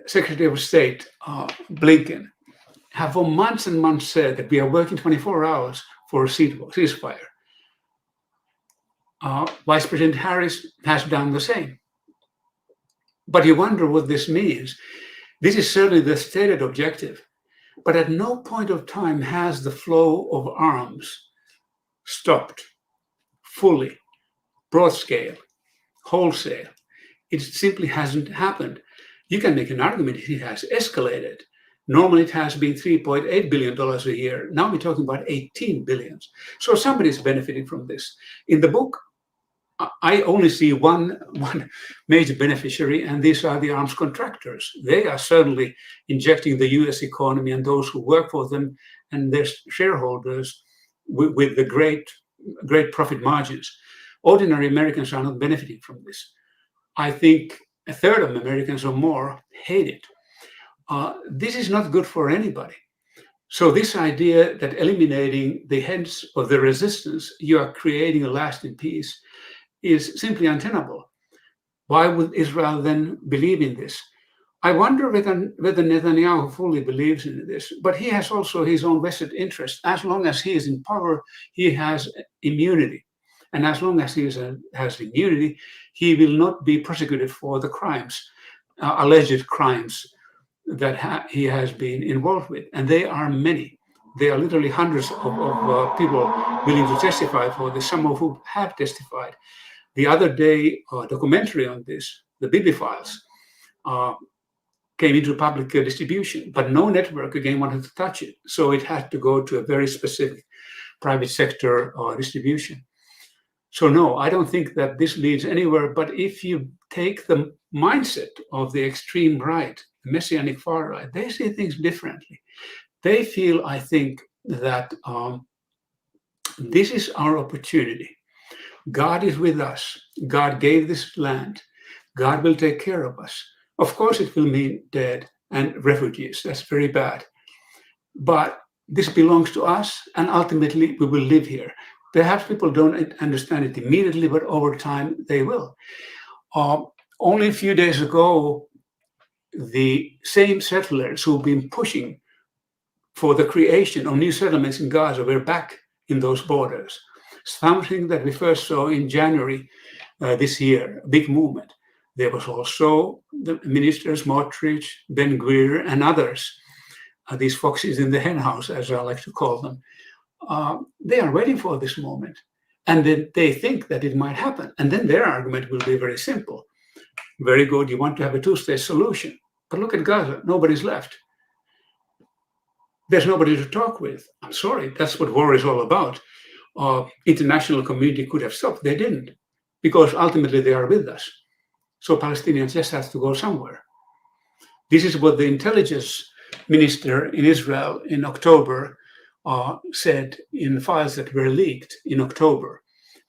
S2: Secretary of State Blinken, have for months and months said that we are working 24 hours for a ceasefire. Vice President Harris has done the same. But you wonder what this means. This is certainly the stated objective, but at no point of time has the flow of arms stopped fully, broad scale, wholesale. It simply hasn't happened. You can make an argument it has escalated. Normally it has been $3.8 billion a year. Now we're talking about 18 billion. So somebody's benefiting from this. In the book, I only see one major beneficiary, and these are the arms contractors. They are certainly injecting the US economy and those who work for them and their shareholders with the great profit margins. Ordinary Americans are not benefiting from this. I think a third of Americans or more hate it. This is not good for anybody. So this idea that eliminating the heads of the resistance, you are creating a lasting peace, is simply untenable. Why would Israel then believe in this? I wonder whether Netanyahu fully believes in this, but he has also his own vested interest. As long as he is in power, he has immunity. And as long as he has immunity, he will not be prosecuted for the crimes, alleged crimes that he has been involved with. And they are many. There are literally hundreds of people willing to testify for this, some of whom have testified. The other day, a documentary on this, the Bibi Files, came into public distribution, but no network again wanted to touch it. So it had to go to a very specific private sector distribution. So no, I don't think that this leads anywhere. But if you take the mindset of the extreme right, the messianic far right, they see things differently. They feel, I think, that this is our opportunity. God is with us. God gave this land. God will take care of us. Of course, it will mean dead and refugees. That's very bad. But this belongs to us, and ultimately we will live here. Perhaps people don't understand it immediately, but over time they will. Only a few days ago, the same settlers who've been pushing for the creation of new settlements in Gaza were back in those borders. Something that we first saw in January this year, a big movement. There was also the ministers, Smotrich, Ben-Gvir, and others, these foxes in the hen house, as I like to call them. They are waiting for this moment. And then they think that it might happen. And then their argument will be very simple. Very good, you want to have a two-state solution. But look at Gaza, nobody's left. There's nobody to talk with. I'm sorry, that's what war is all about. International community could have stopped. They didn't, because ultimately they are with us. So Palestinians just have to go somewhere. This is what the intelligence minister in Israel in October said in the files that were leaked in October.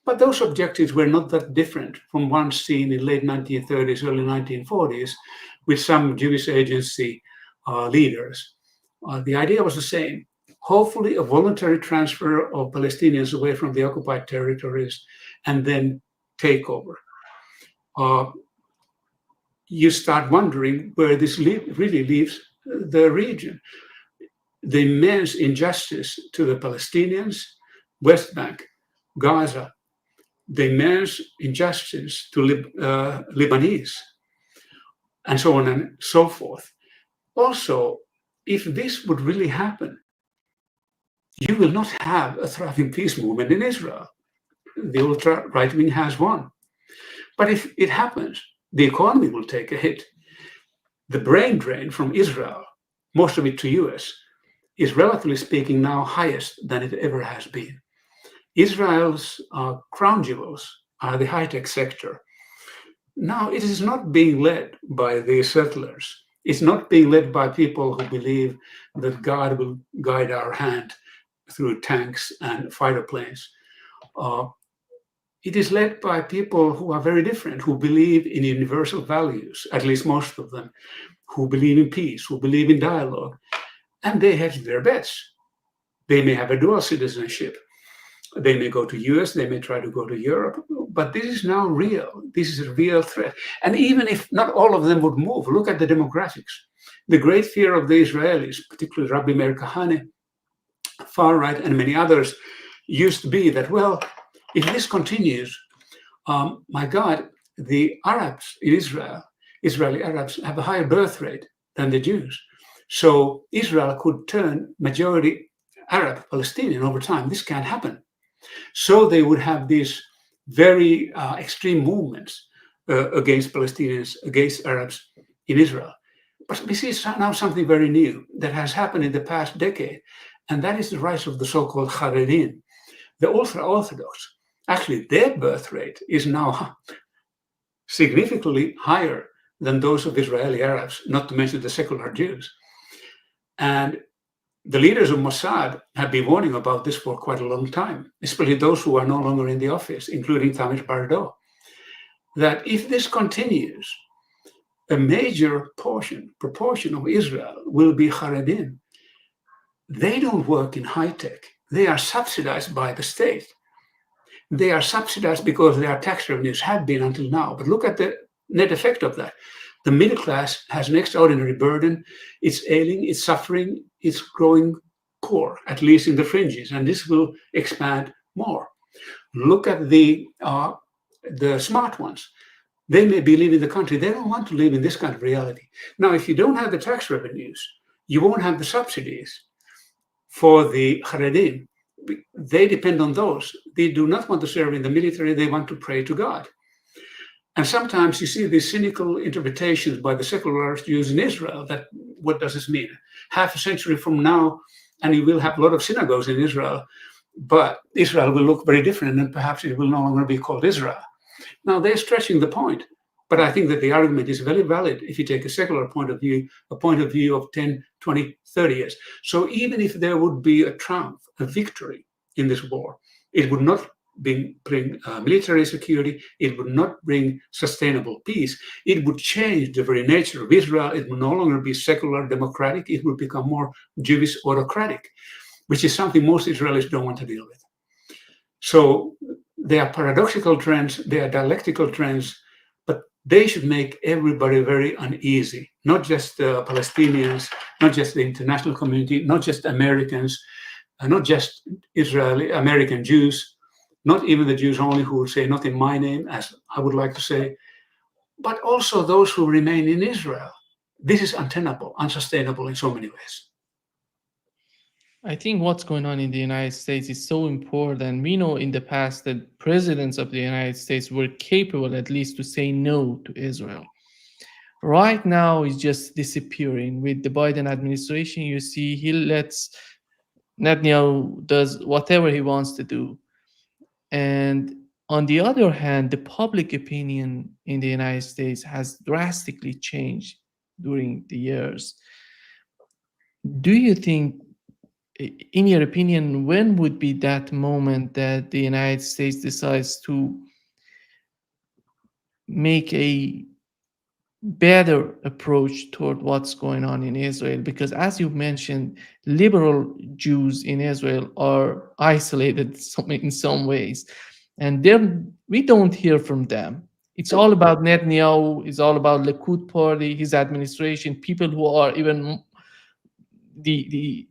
S2: But those objectives were not that different from ones seen in late 1930s, early 1940s with some Jewish agency leaders. The idea was the same. Hopefully a voluntary transfer of Palestinians away from the occupied territories and then takeover. You start wondering where this really leaves the region. The immense injustice to the Palestinians, West Bank, Gaza, the immense injustice to Lebanese, and so on and so forth. Also, if this would really happen, you will not have a thriving peace movement in Israel. The ultra right wing has won. But if it happens, the economy will take a hit. The brain drain from Israel, most of it to US, is relatively speaking now highest than it ever has been. Israel's crown jewels are the high-tech sector. Now, it is not being led by the settlers. It's not being led by people who believe that God will guide our hand through tanks and fighter planes. It is led by people who are very different, who believe in universal values, at least most of them, who believe in peace, who believe in dialogue, and they hedge their bets. They may have a dual citizenship. They may go to US, they may try to go to Europe, but this is now real. This is a real threat. And even if not all of them would move, look at the demographics. The great fear of the Israelis, particularly Rabbi Meir Kahane, far right, and many others, used to be that, well, if this continues, my God, the Arabs in Israel, Israeli Arabs, have a higher birth rate than the Jews. So Israel could turn majority Arab Palestinian over time. This can't happen. So they would have these very extreme movements against Palestinians, against Arabs in Israel. But we see now something very new that has happened in the past decade, and that is the rise of the so-called Haredim, the ultra-Orthodox. Actually, their birth rate is now significantly higher than those of Israeli Arabs, not to mention the secular Jews. And the leaders of Mossad have been warning about this for quite a long time, especially those who are no longer in the office, including Tamir Pardo, that if this continues, a major proportion of Israel will be Haredim. They don't work in high tech. They are subsidized by the state. They are subsidized because their tax revenues have been until now. But look at the net effect of that. The middle class has an extraordinary burden. It's ailing, it's suffering, it's growing poor, at least in the fringes, and this will expand more. Look at the smart ones. They may be leaving the country. They don't want to live in this kind of reality. Now, if you don't have the tax revenues, you won't have the subsidies for the Haredim. They depend on those. They do not want to serve in the military. They want to pray to God. And sometimes you see these cynical interpretations by the secular Jews in Israel that what does this mean? Half a century from now, and you will have a lot of synagogues in Israel, but Israel will look very different and perhaps it will no longer be called Israel. Now, they're stretching the point, but I think that the argument is very valid if you take a secular point of view, a point of view of 10, 20, 30 years. So even if there would be a triumph, a victory in this war, it would not bring military security, it would not bring sustainable peace. It would change the very nature of Israel. It would no longer be secular, democratic. It would become more Jewish, autocratic, which is something most Israelis don't want to deal with. So they are paradoxical trends, they are dialectical trends, but they should make everybody very uneasy, not just the Palestinians, not just the international community, not just Americans, not just Israeli American Jews, not even the Jews only who would say, not in my name, as I would like to say, but also those who remain in Israel. This is untenable, unsustainable in so many ways.
S1: I think what's going on in the United States is so important. We know in the past that presidents of the United States were capable at least to say no to Israel. Right now, it's just disappearing. With the Biden administration, you see he lets Netanyahu does whatever he wants to do. And on the other hand, the public opinion in the United States has drastically changed during the years. Do you think, in your opinion, when would be that moment that the United States decides to make a better approach toward what's going on in Israel? Because as you mentioned, liberal Jews in Israel are isolated in some ways, and then we don't hear from them. It's all about Netanyahu, it's all about Likud party, his administration, people who are even the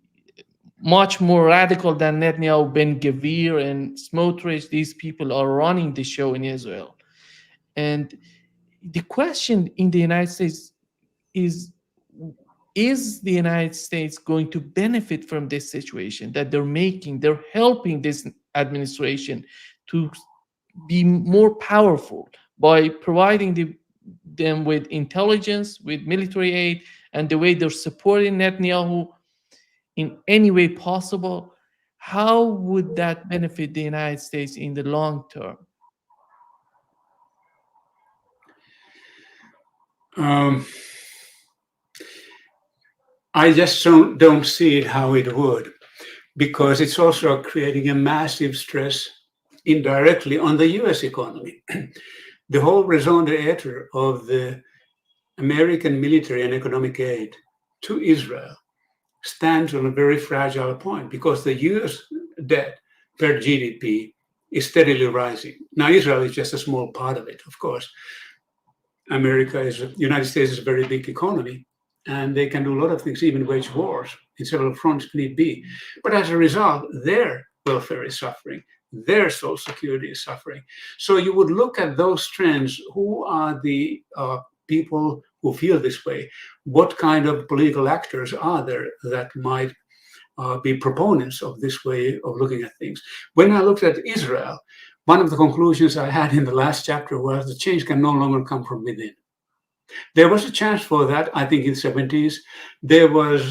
S1: much more radical than Netanyahu, Ben Gvir and Smotrich. These people are running the show in Israel. And the question in the United States is the United States going to benefit from this situation that they're helping this administration to be more powerful by providing them with intelligence, with military aid, and the way they're supporting Netanyahu in any way possible? How would that benefit the United States in the long term?
S2: I just don't see it how it would, because it's also creating a massive stress indirectly on the US economy. The whole raison d'etre of the American military and economic aid to Israel stands on a very fragile point because the US debt per GDP is steadily rising. Now, Israel is just a small part of it, of course. United States is a very big economy, and they can do a lot of things, even wage wars in several fronts if need be. But as a result, their welfare is suffering, their social security is suffering. So you would look at those trends. Who are the people who feel this way? What kind of political actors are there that might be proponents of this way of looking at things? When I looked at Israel, one of the conclusions I had in the last chapter was the change can no longer come from within. There was a chance for that, I think, in the 70s. There were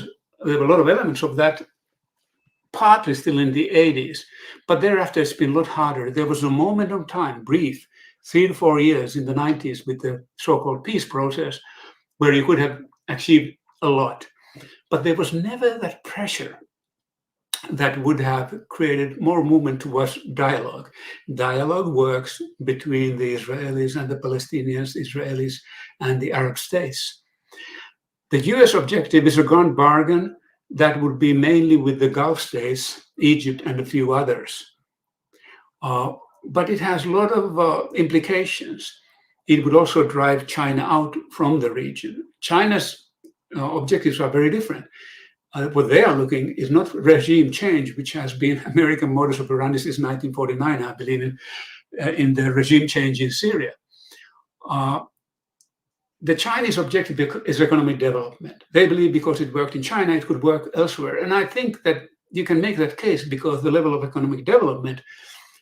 S2: a lot of elements of that, partly still in the 80s, but thereafter it's been a lot harder. There was a moment of time, brief, 3 to 4 years in the 90s with the so-called peace process, where you could have achieved a lot. But there was never that pressure that would have created more movement towards dialogue. Dialogue works between the Israelis and the Palestinians, Israelis and the Arab states. The US objective is a grand bargain that would be mainly with the Gulf states, Egypt and a few others. But it has a lot of implications. It would also drive China out from the region. China's objectives are very different. What they are looking is not regime change, which has been American modus operandi since 1949, I believe, in the regime change in Syria. The Chinese objective is economic development. They believe because it worked in China, it could work elsewhere. And I think that you can make that case because the level of economic development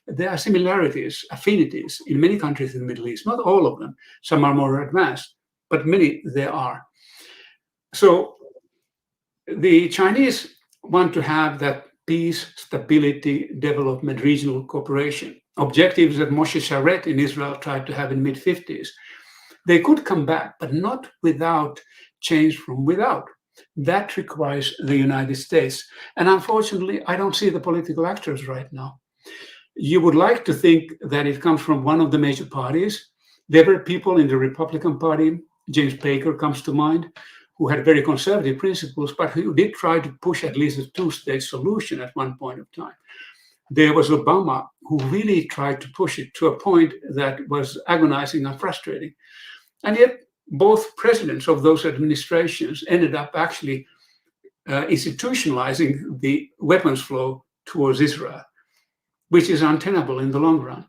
S2: there are similarities, affinities in many countries in the Middle East, not all of them. Some are more advanced, but many there are. So the Chinese want to have that peace, stability, development, regional cooperation, objectives that Moshe Sharet in Israel tried to have in mid-50s. They could come back, but not without change from without. That requires the United States. And unfortunately, I don't see the political actors right now. You would like to think that it comes from one of the major parties. There were people in the Republican Party, James Baker comes to mind, who had very conservative principles, but who did try to push at least a two-state solution at one point of time. There was Obama, who really tried to push it to a point that was agonizing and frustrating. And yet, both presidents of those administrations ended up actually institutionalizing the weapons flow towards Israel, which is untenable in the long run.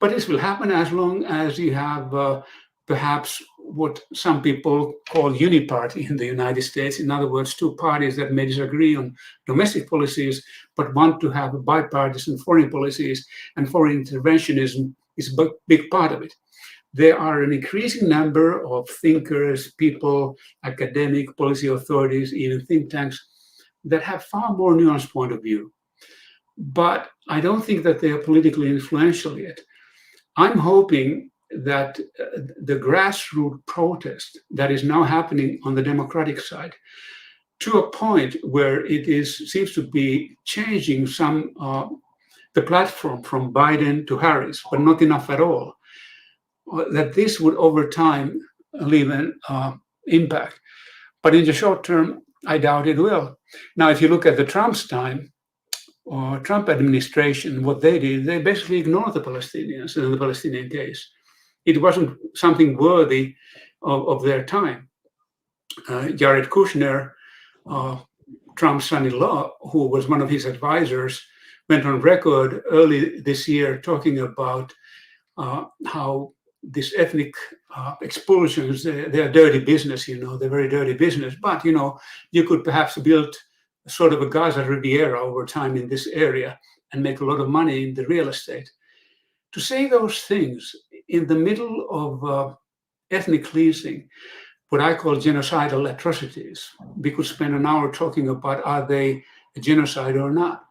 S2: But this will happen as long as you have perhaps what some people call uniparty in the United States. In other words, two parties that may disagree on domestic policies, but want to have bipartisan foreign policies, and foreign interventionism is a big part of it. There are an increasing number of thinkers, people, academic, policy authorities, even think tanks that have far more nuanced point of view. But I don't think that they are politically influential yet. I'm hoping that the grassroots protest that is now happening on the Democratic side, to a point where seems to be changing some the platform from Biden to Harris, but not enough at all, that this would over time leave an impact. But in the short term, I doubt it will. Now, if you look at the Trump's time, or Trump administration, what they did, they basically ignored the Palestinians in the Palestinian case. It wasn't something worthy of their time. Jared Kushner, Trump's son-in-law, who was one of his advisors, went on record early this year talking about how this ethnic expulsions, they're dirty business, they're very dirty business. But, you could perhaps build sort of a Gaza Riviera over time in this area and make a lot of money in the real estate. To say those things in the middle of ethnic cleansing, what I call genocidal atrocities, we could spend an hour talking about are they a genocide or not.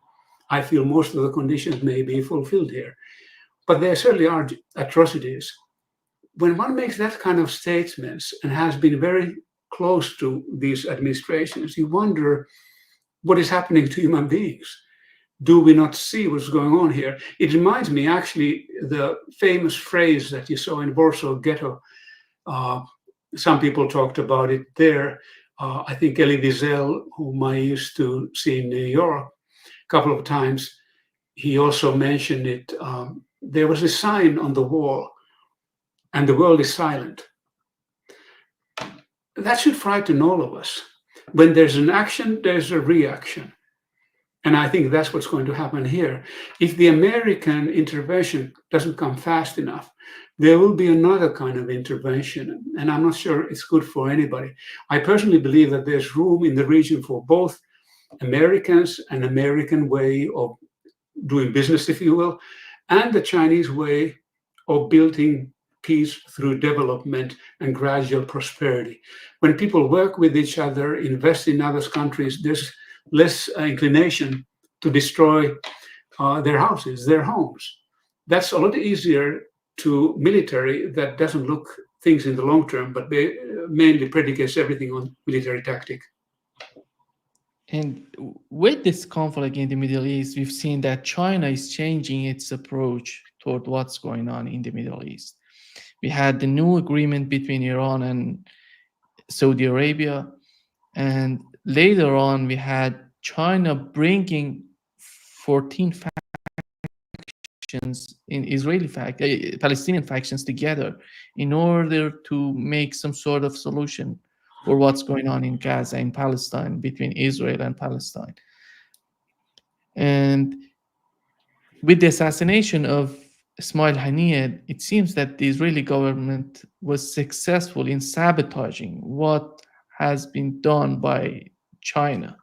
S2: I feel most of the conditions may be fulfilled here, but there certainly are atrocities. When one makes that kind of statements and has been very close to these administrations, you wonder what is happening to human beings. Do we not see what's going on here? It reminds me, actually, the famous phrase that you saw in Warsaw Ghetto. Some people talked about it there. I think Elie Wiesel, whom I used to see in New York a couple of times, he also mentioned it. There was a sign on the wall, and the world is silent. That should frighten all of us. When there's an action, there's a reaction. And I think that's what's going to happen here. If the American intervention doesn't come fast enough, there will be another kind of intervention. And I'm not sure it's good for anybody. I personally believe that there's room in the region for both Americans, an American way of doing business, if you will, and the Chinese way of building peace through development and gradual prosperity. When people work with each other, invest in other countries, there's less inclination to destroy their houses, their homes. That's a lot easier to military that doesn't look things in the long term, but mainly predicates everything on military tactic.
S1: And with this conflict in the Middle East, we've seen that China is changing its approach toward what's going on in the Middle East. We had the new agreement between Iran and Saudi Arabia, and later on we had China bringing 14 factions in Palestinian factions together in order to make some sort of solution for what's going on in Gaza, in Palestine, between Israel and Palestine. And with the assassination of Ismail Haniyeh, it seems that the Israeli government was successful in sabotaging what has been done by China.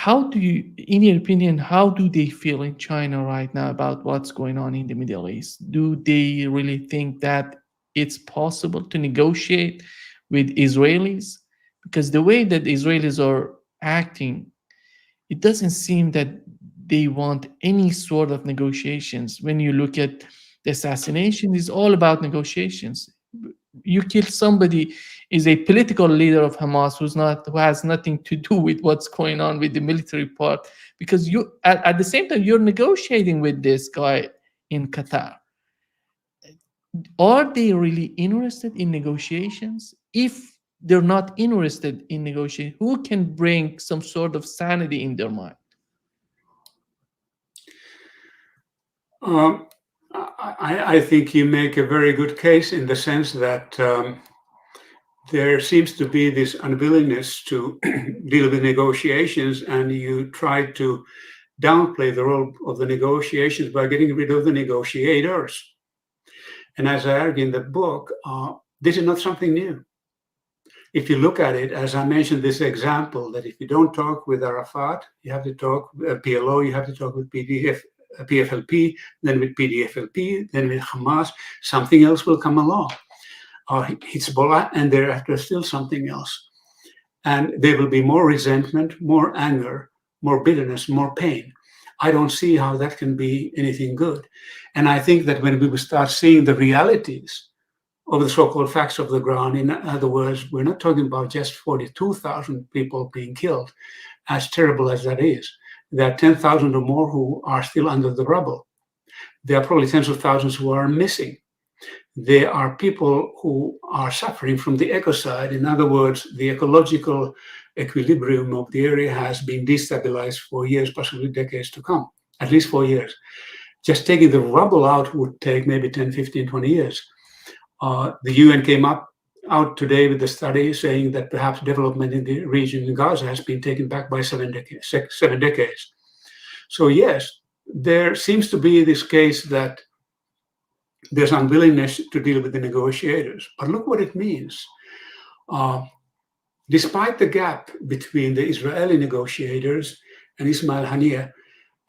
S1: How do you, in your opinion, how do they feel in China right now about what's going on in the Middle East? Do they really think that it's possible to negotiate with Israelis? Because the way that Israelis are acting, it doesn't seem that they want any sort of negotiations. When you look at the assassination, it's all about negotiations. You kill somebody is a political leader of Hamas who has nothing to do with what's going on with the military part, because you at the same time you're negotiating with this guy in Qatar. Are they really interested in negotiations? If they're not interested in negotiation, who can bring some sort of sanity in their mind?
S2: I think you make a very good case in the sense that there seems to be this unwillingness to deal with negotiations, and you try to downplay the role of the negotiations by getting rid of the negotiators. And as I argue in the book, this is not something new. If you look at it, as I mentioned, this example that if you don't talk with Arafat, you have to talk PLO, you have to talk with PFLP, then with PDFLP, then with Hamas, something else will come along. Hezbollah, and thereafter still something else. And there will be more resentment, more anger, more bitterness, more pain. I don't see how that can be anything good. And I think that when we will start seeing the realities of the so-called facts of the ground, in other words, we're not talking about just 42,000 people being killed, as terrible as that is. There are 10,000 or more who are still under the rubble. There are probably tens of thousands who are missing. There are people who are suffering from the ecocide. In other words, the ecological equilibrium of the area has been destabilized for years, possibly decades to come, at least 4 years. Just taking the rubble out would take maybe 10, 15, 20 years. The UN came out today with a study saying that perhaps development in the region in Gaza has been taken back by 7 decades. So yes, there seems to be this case that there's unwillingness to deal with the negotiators. But look what it means. Despite the gap between the Israeli negotiators and Ismail Haniyeh,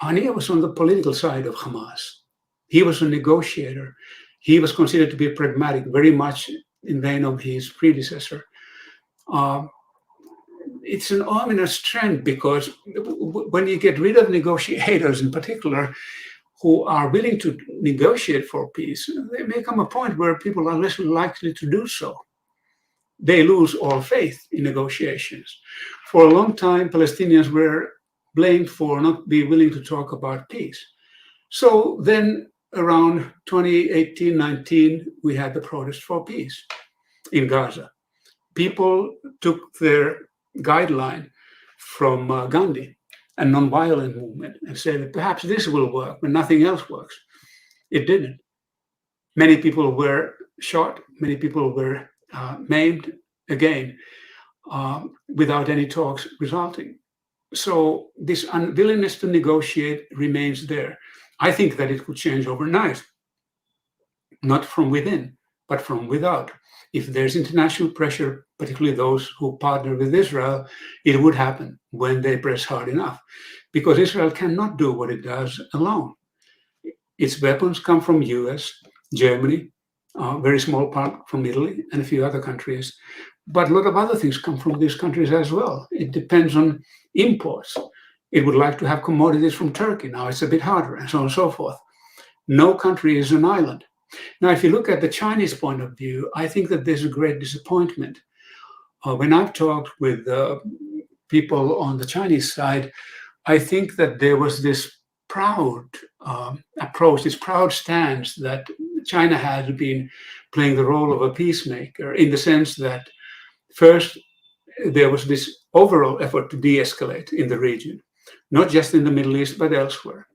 S2: Haniyeh was on the political side of Hamas. He was a negotiator. He was considered to be pragmatic, very much in vein of his predecessor. It's an ominous trend because when you get rid of negotiators in particular, who are willing to negotiate for peace, there may come a point where people are less likely to do so. They lose all faith in negotiations. For a long time, Palestinians were blamed for not being willing to talk about peace. So then around 2018-19, we had the protest for peace in Gaza. People took their guideline from Gandhi, a nonviolent movement, and said that perhaps this will work when nothing else works. It didn't. Many people were shot, many people were maimed again without any talks resulting. So this unwillingness to negotiate remains there. I think that it could change overnight, not from within, but from without. If there's international pressure, particularly those who partner with Israel, it would happen when they press hard enough, because Israel cannot do what it does alone. Its weapons come from US, Germany, a very small part from Italy, and a few other countries. But a lot of other things come from these countries as well. It depends on imports. It would like to have commodities from Turkey. Now it's a bit harder, and so on and so forth. No country is an island. Now, if you look at the Chinese point of view, I think that there's a great disappointment. When I've talked with people on the Chinese side, I think that there was this proud approach, this proud stance that China had been playing the role of a peacemaker, in the sense that first, there was this overall effort to de-escalate in the region, not just in the Middle East, but elsewhere.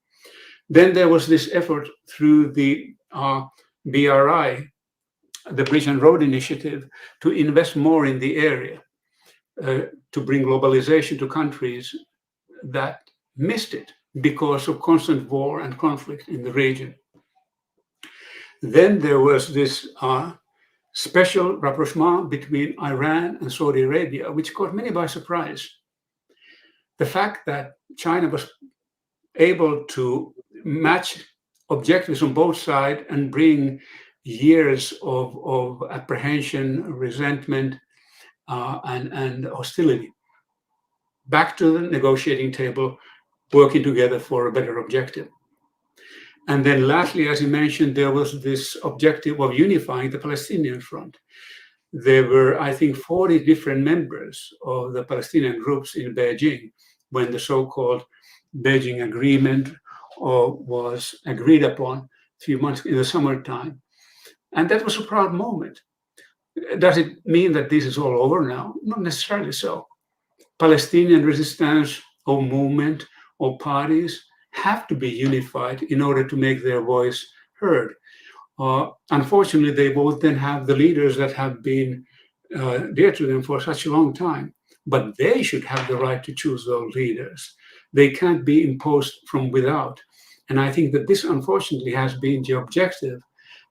S2: Then there was this effort through the BRI, the Bridge and Road Initiative, to invest more in the area, to bring globalization to countries that missed it because of constant war and conflict in the region. Then there was this special rapprochement between Iran and Saudi Arabia, which caught many by surprise. The fact that China was able to match objectives on both sides and bring years of apprehension, resentment, and hostility back to the negotiating table, working together for a better objective. And then lastly, as you mentioned, there was this objective of unifying the Palestinian front. There were, I think, 40 different members of the Palestinian groups in Beijing when the so-called Beijing Agreement was agreed upon a few months in the summertime. And that was a proud moment. Does it mean that this is all over now? Not necessarily so. Palestinian resistance or movement or parties have to be unified in order to make their voice heard. Unfortunately, they both then have the leaders that have been dear to them for such a long time, but they should have the right to choose those leaders. They can't be imposed from without. And I think that this, unfortunately, has been the objective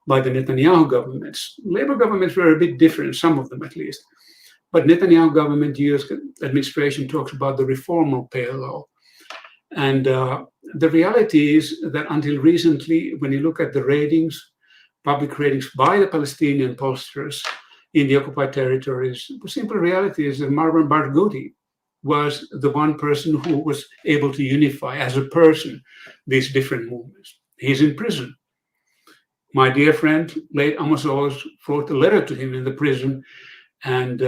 S2: by the Netanyahu governments. Labor governments were a bit different, some of them at least. But Netanyahu government, US administration talks about the reform pay law. And the reality is that until recently, when you look at the ratings, public ratings by the Palestinian pollsters in the occupied territories, the simple reality is that Marwan Barghouti was the one person who was able to unify as a person these different movements. He's in prison. My dear friend, late Amos Oz, wrote a letter to him in the prison, and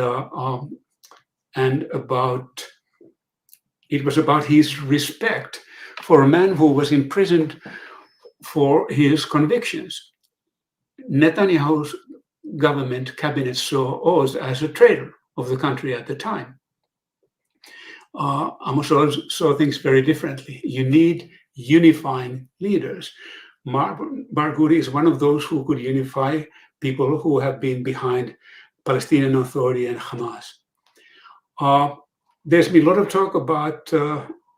S2: it was about his respect for a man who was imprisoned for his convictions. Netanyahu's government cabinet saw Oz as a traitor of the country at the time. Amos Oz saw things very differently. You need unifying leaders. Barghouti is one of those who could unify people who have been behind Palestinian Authority and Hamas. There's been a lot of talk about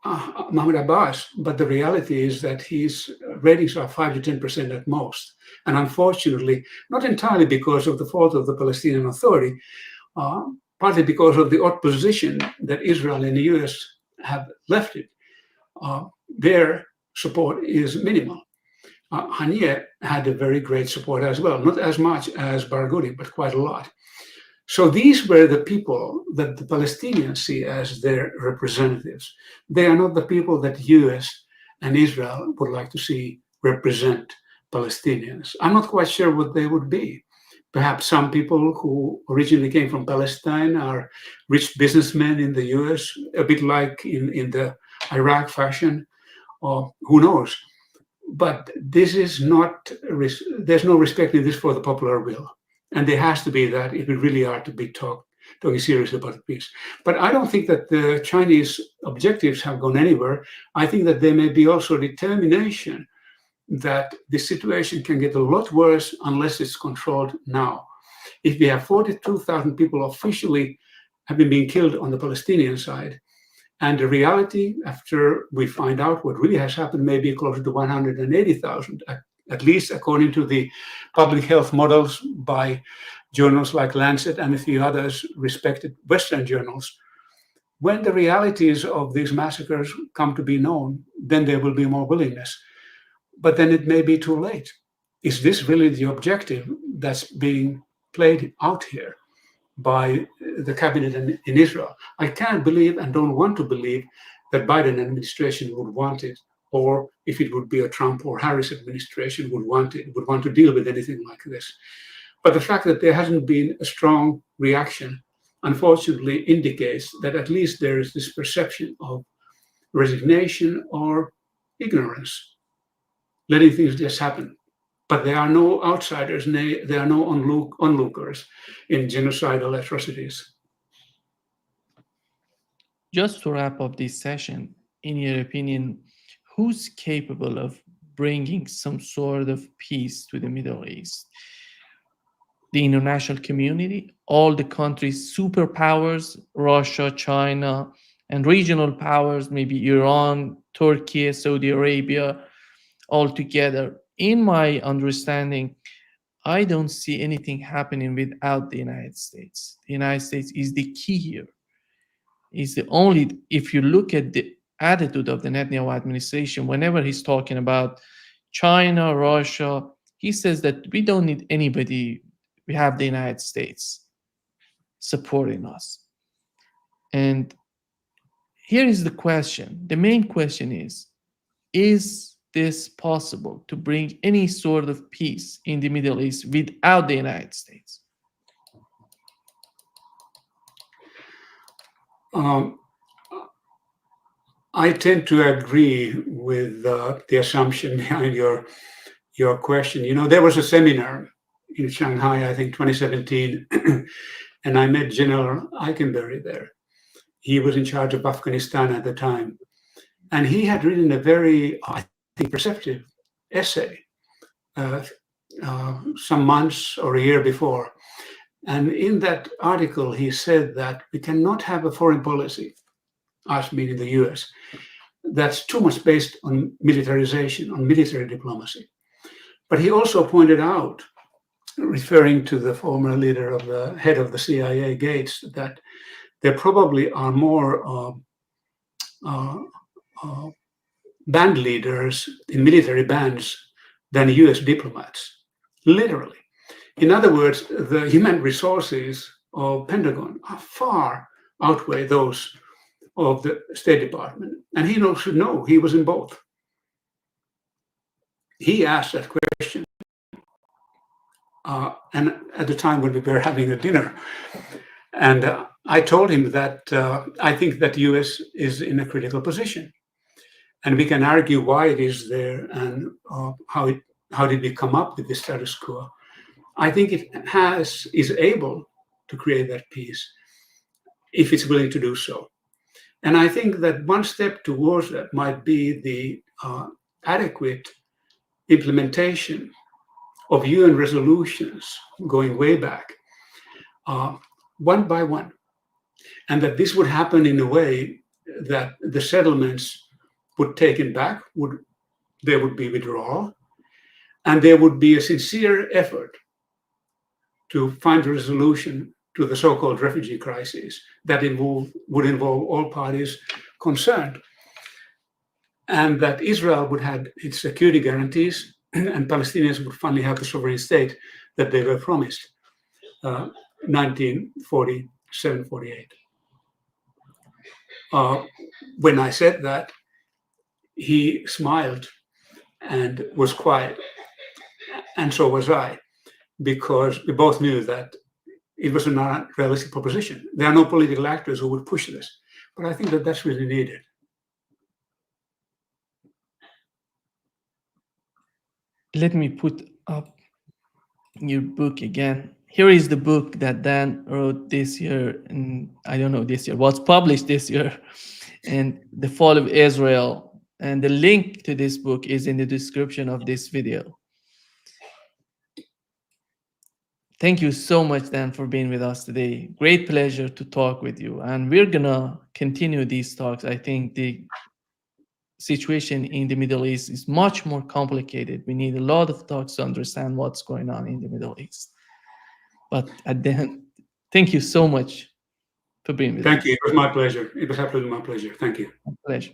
S2: Mahmoud Abbas, but the reality is that his ratings are 5 to 10% at most. And unfortunately, not entirely because of the fault of the Palestinian Authority, partly because of the odd position that Israel and the US have left it. Their support is minimal. Haniyeh had a very great support as well, not as much as Barghouti, but quite a lot. So these were the people that the Palestinians see as their representatives. They are not the people that US and Israel would like to see represent Palestinians. I'm not quite sure what they would be. Perhaps some people who originally came from Palestine are rich businessmen in the US, a bit like in the Iraq fashion, or who knows. But this is not, there's no respect in this for the popular will. And there has to be that if we really are to be talking seriously about peace. But I don't think that the Chinese objectives have gone anywhere. I think that there may be also determination that the situation can get a lot worse unless it's controlled now. If we have 42,000 people officially having been killed on the Palestinian side, and the reality, after we find out what really has happened, may be closer to 180,000, at least according to the public health models by journals like Lancet and a few others, respected Western journals. When the realities of these massacres come to be known, then there will be more willingness. But then it may be too late. Is this really the objective that's being played out here by the cabinet in Israel? I can't believe and don't want to believe that Biden administration would want it, or if it would be a Trump or Harris administration would want it, would want to deal with anything like this. But the fact that there hasn't been a strong reaction, unfortunately, indicates that at least there is this perception of resignation or ignorance, letting things just happen. But there are no outsiders, there are no onlookers in genocidal atrocities.
S1: Just to wrap up this session, in your opinion, who's capable of bringing some sort of peace to the Middle East? The international community, all the countries, superpowers, Russia, China, and regional powers, maybe Iran, Turkey, Saudi Arabia, all together. In my understanding, I don't see anything happening without the United States. The United States is the key here. is the only, if you look at the attitude of the Netanyahu administration, whenever he's talking about China, Russia, he says that we don't need anybody. We have the United States supporting us. And here is the question. The main question is this possible to bring any sort of peace in the Middle East without the United States?
S2: I tend to agree with the assumption behind your question. You know, there was a seminar in Shanghai, I think 2017, and I met General Eikenberry there. He was in charge of Afghanistan at the time. And he had written a very, I think, perceptive essay some months or a year before. And in that article, he said that we cannot have a foreign policy, us meaning the US, that's too much based on militarization, on military diplomacy. But he also pointed out, referring to the former leader of the head of the CIA, Gates, that there probably are more band leaders in military bands than US diplomats, literally. In other words, the human resources of Pentagon are far outweigh those of the State Department. And he should know, he was in both. He asked that question. And at the time when we were having a dinner, and I told him that I think that the US is in a critical position. And we can argue why it is there and how did we come up with the status quo. I think it is able to create that peace if it's willing to do so. And I think that one step towards that might be the adequate implementation of UN resolutions going way back, one by one. And that this would happen in a way that the settlements would taken back, there would be withdrawal, and there would be a sincere effort to find a resolution to the so-called refugee crisis that would involve all parties concerned, and that Israel would have its security guarantees and Palestinians would finally have the sovereign state that they were promised, 1947-48. When I said that, he smiled and was quiet, and so was I, because we both knew that it was a not realistic proposition. There are no political actors who would push this, but I think that that's really needed.
S1: Let me put up your book again. Here is the book that Dan wrote this year, and I don't know this year, was published this year, and The Fall of Israel. And the link to this book is in the description of this video. Thank you so much, Dan, for being with us today. Great pleasure to talk with you. And we're going to continue these talks. I think the situation in the Middle East is much more complicated. We need a lot of talks to understand what's going on in the Middle East. But at the end, thank you so much for being with us.
S2: Thank you. It was my pleasure. It was absolutely my pleasure. Thank you.
S1: My pleasure.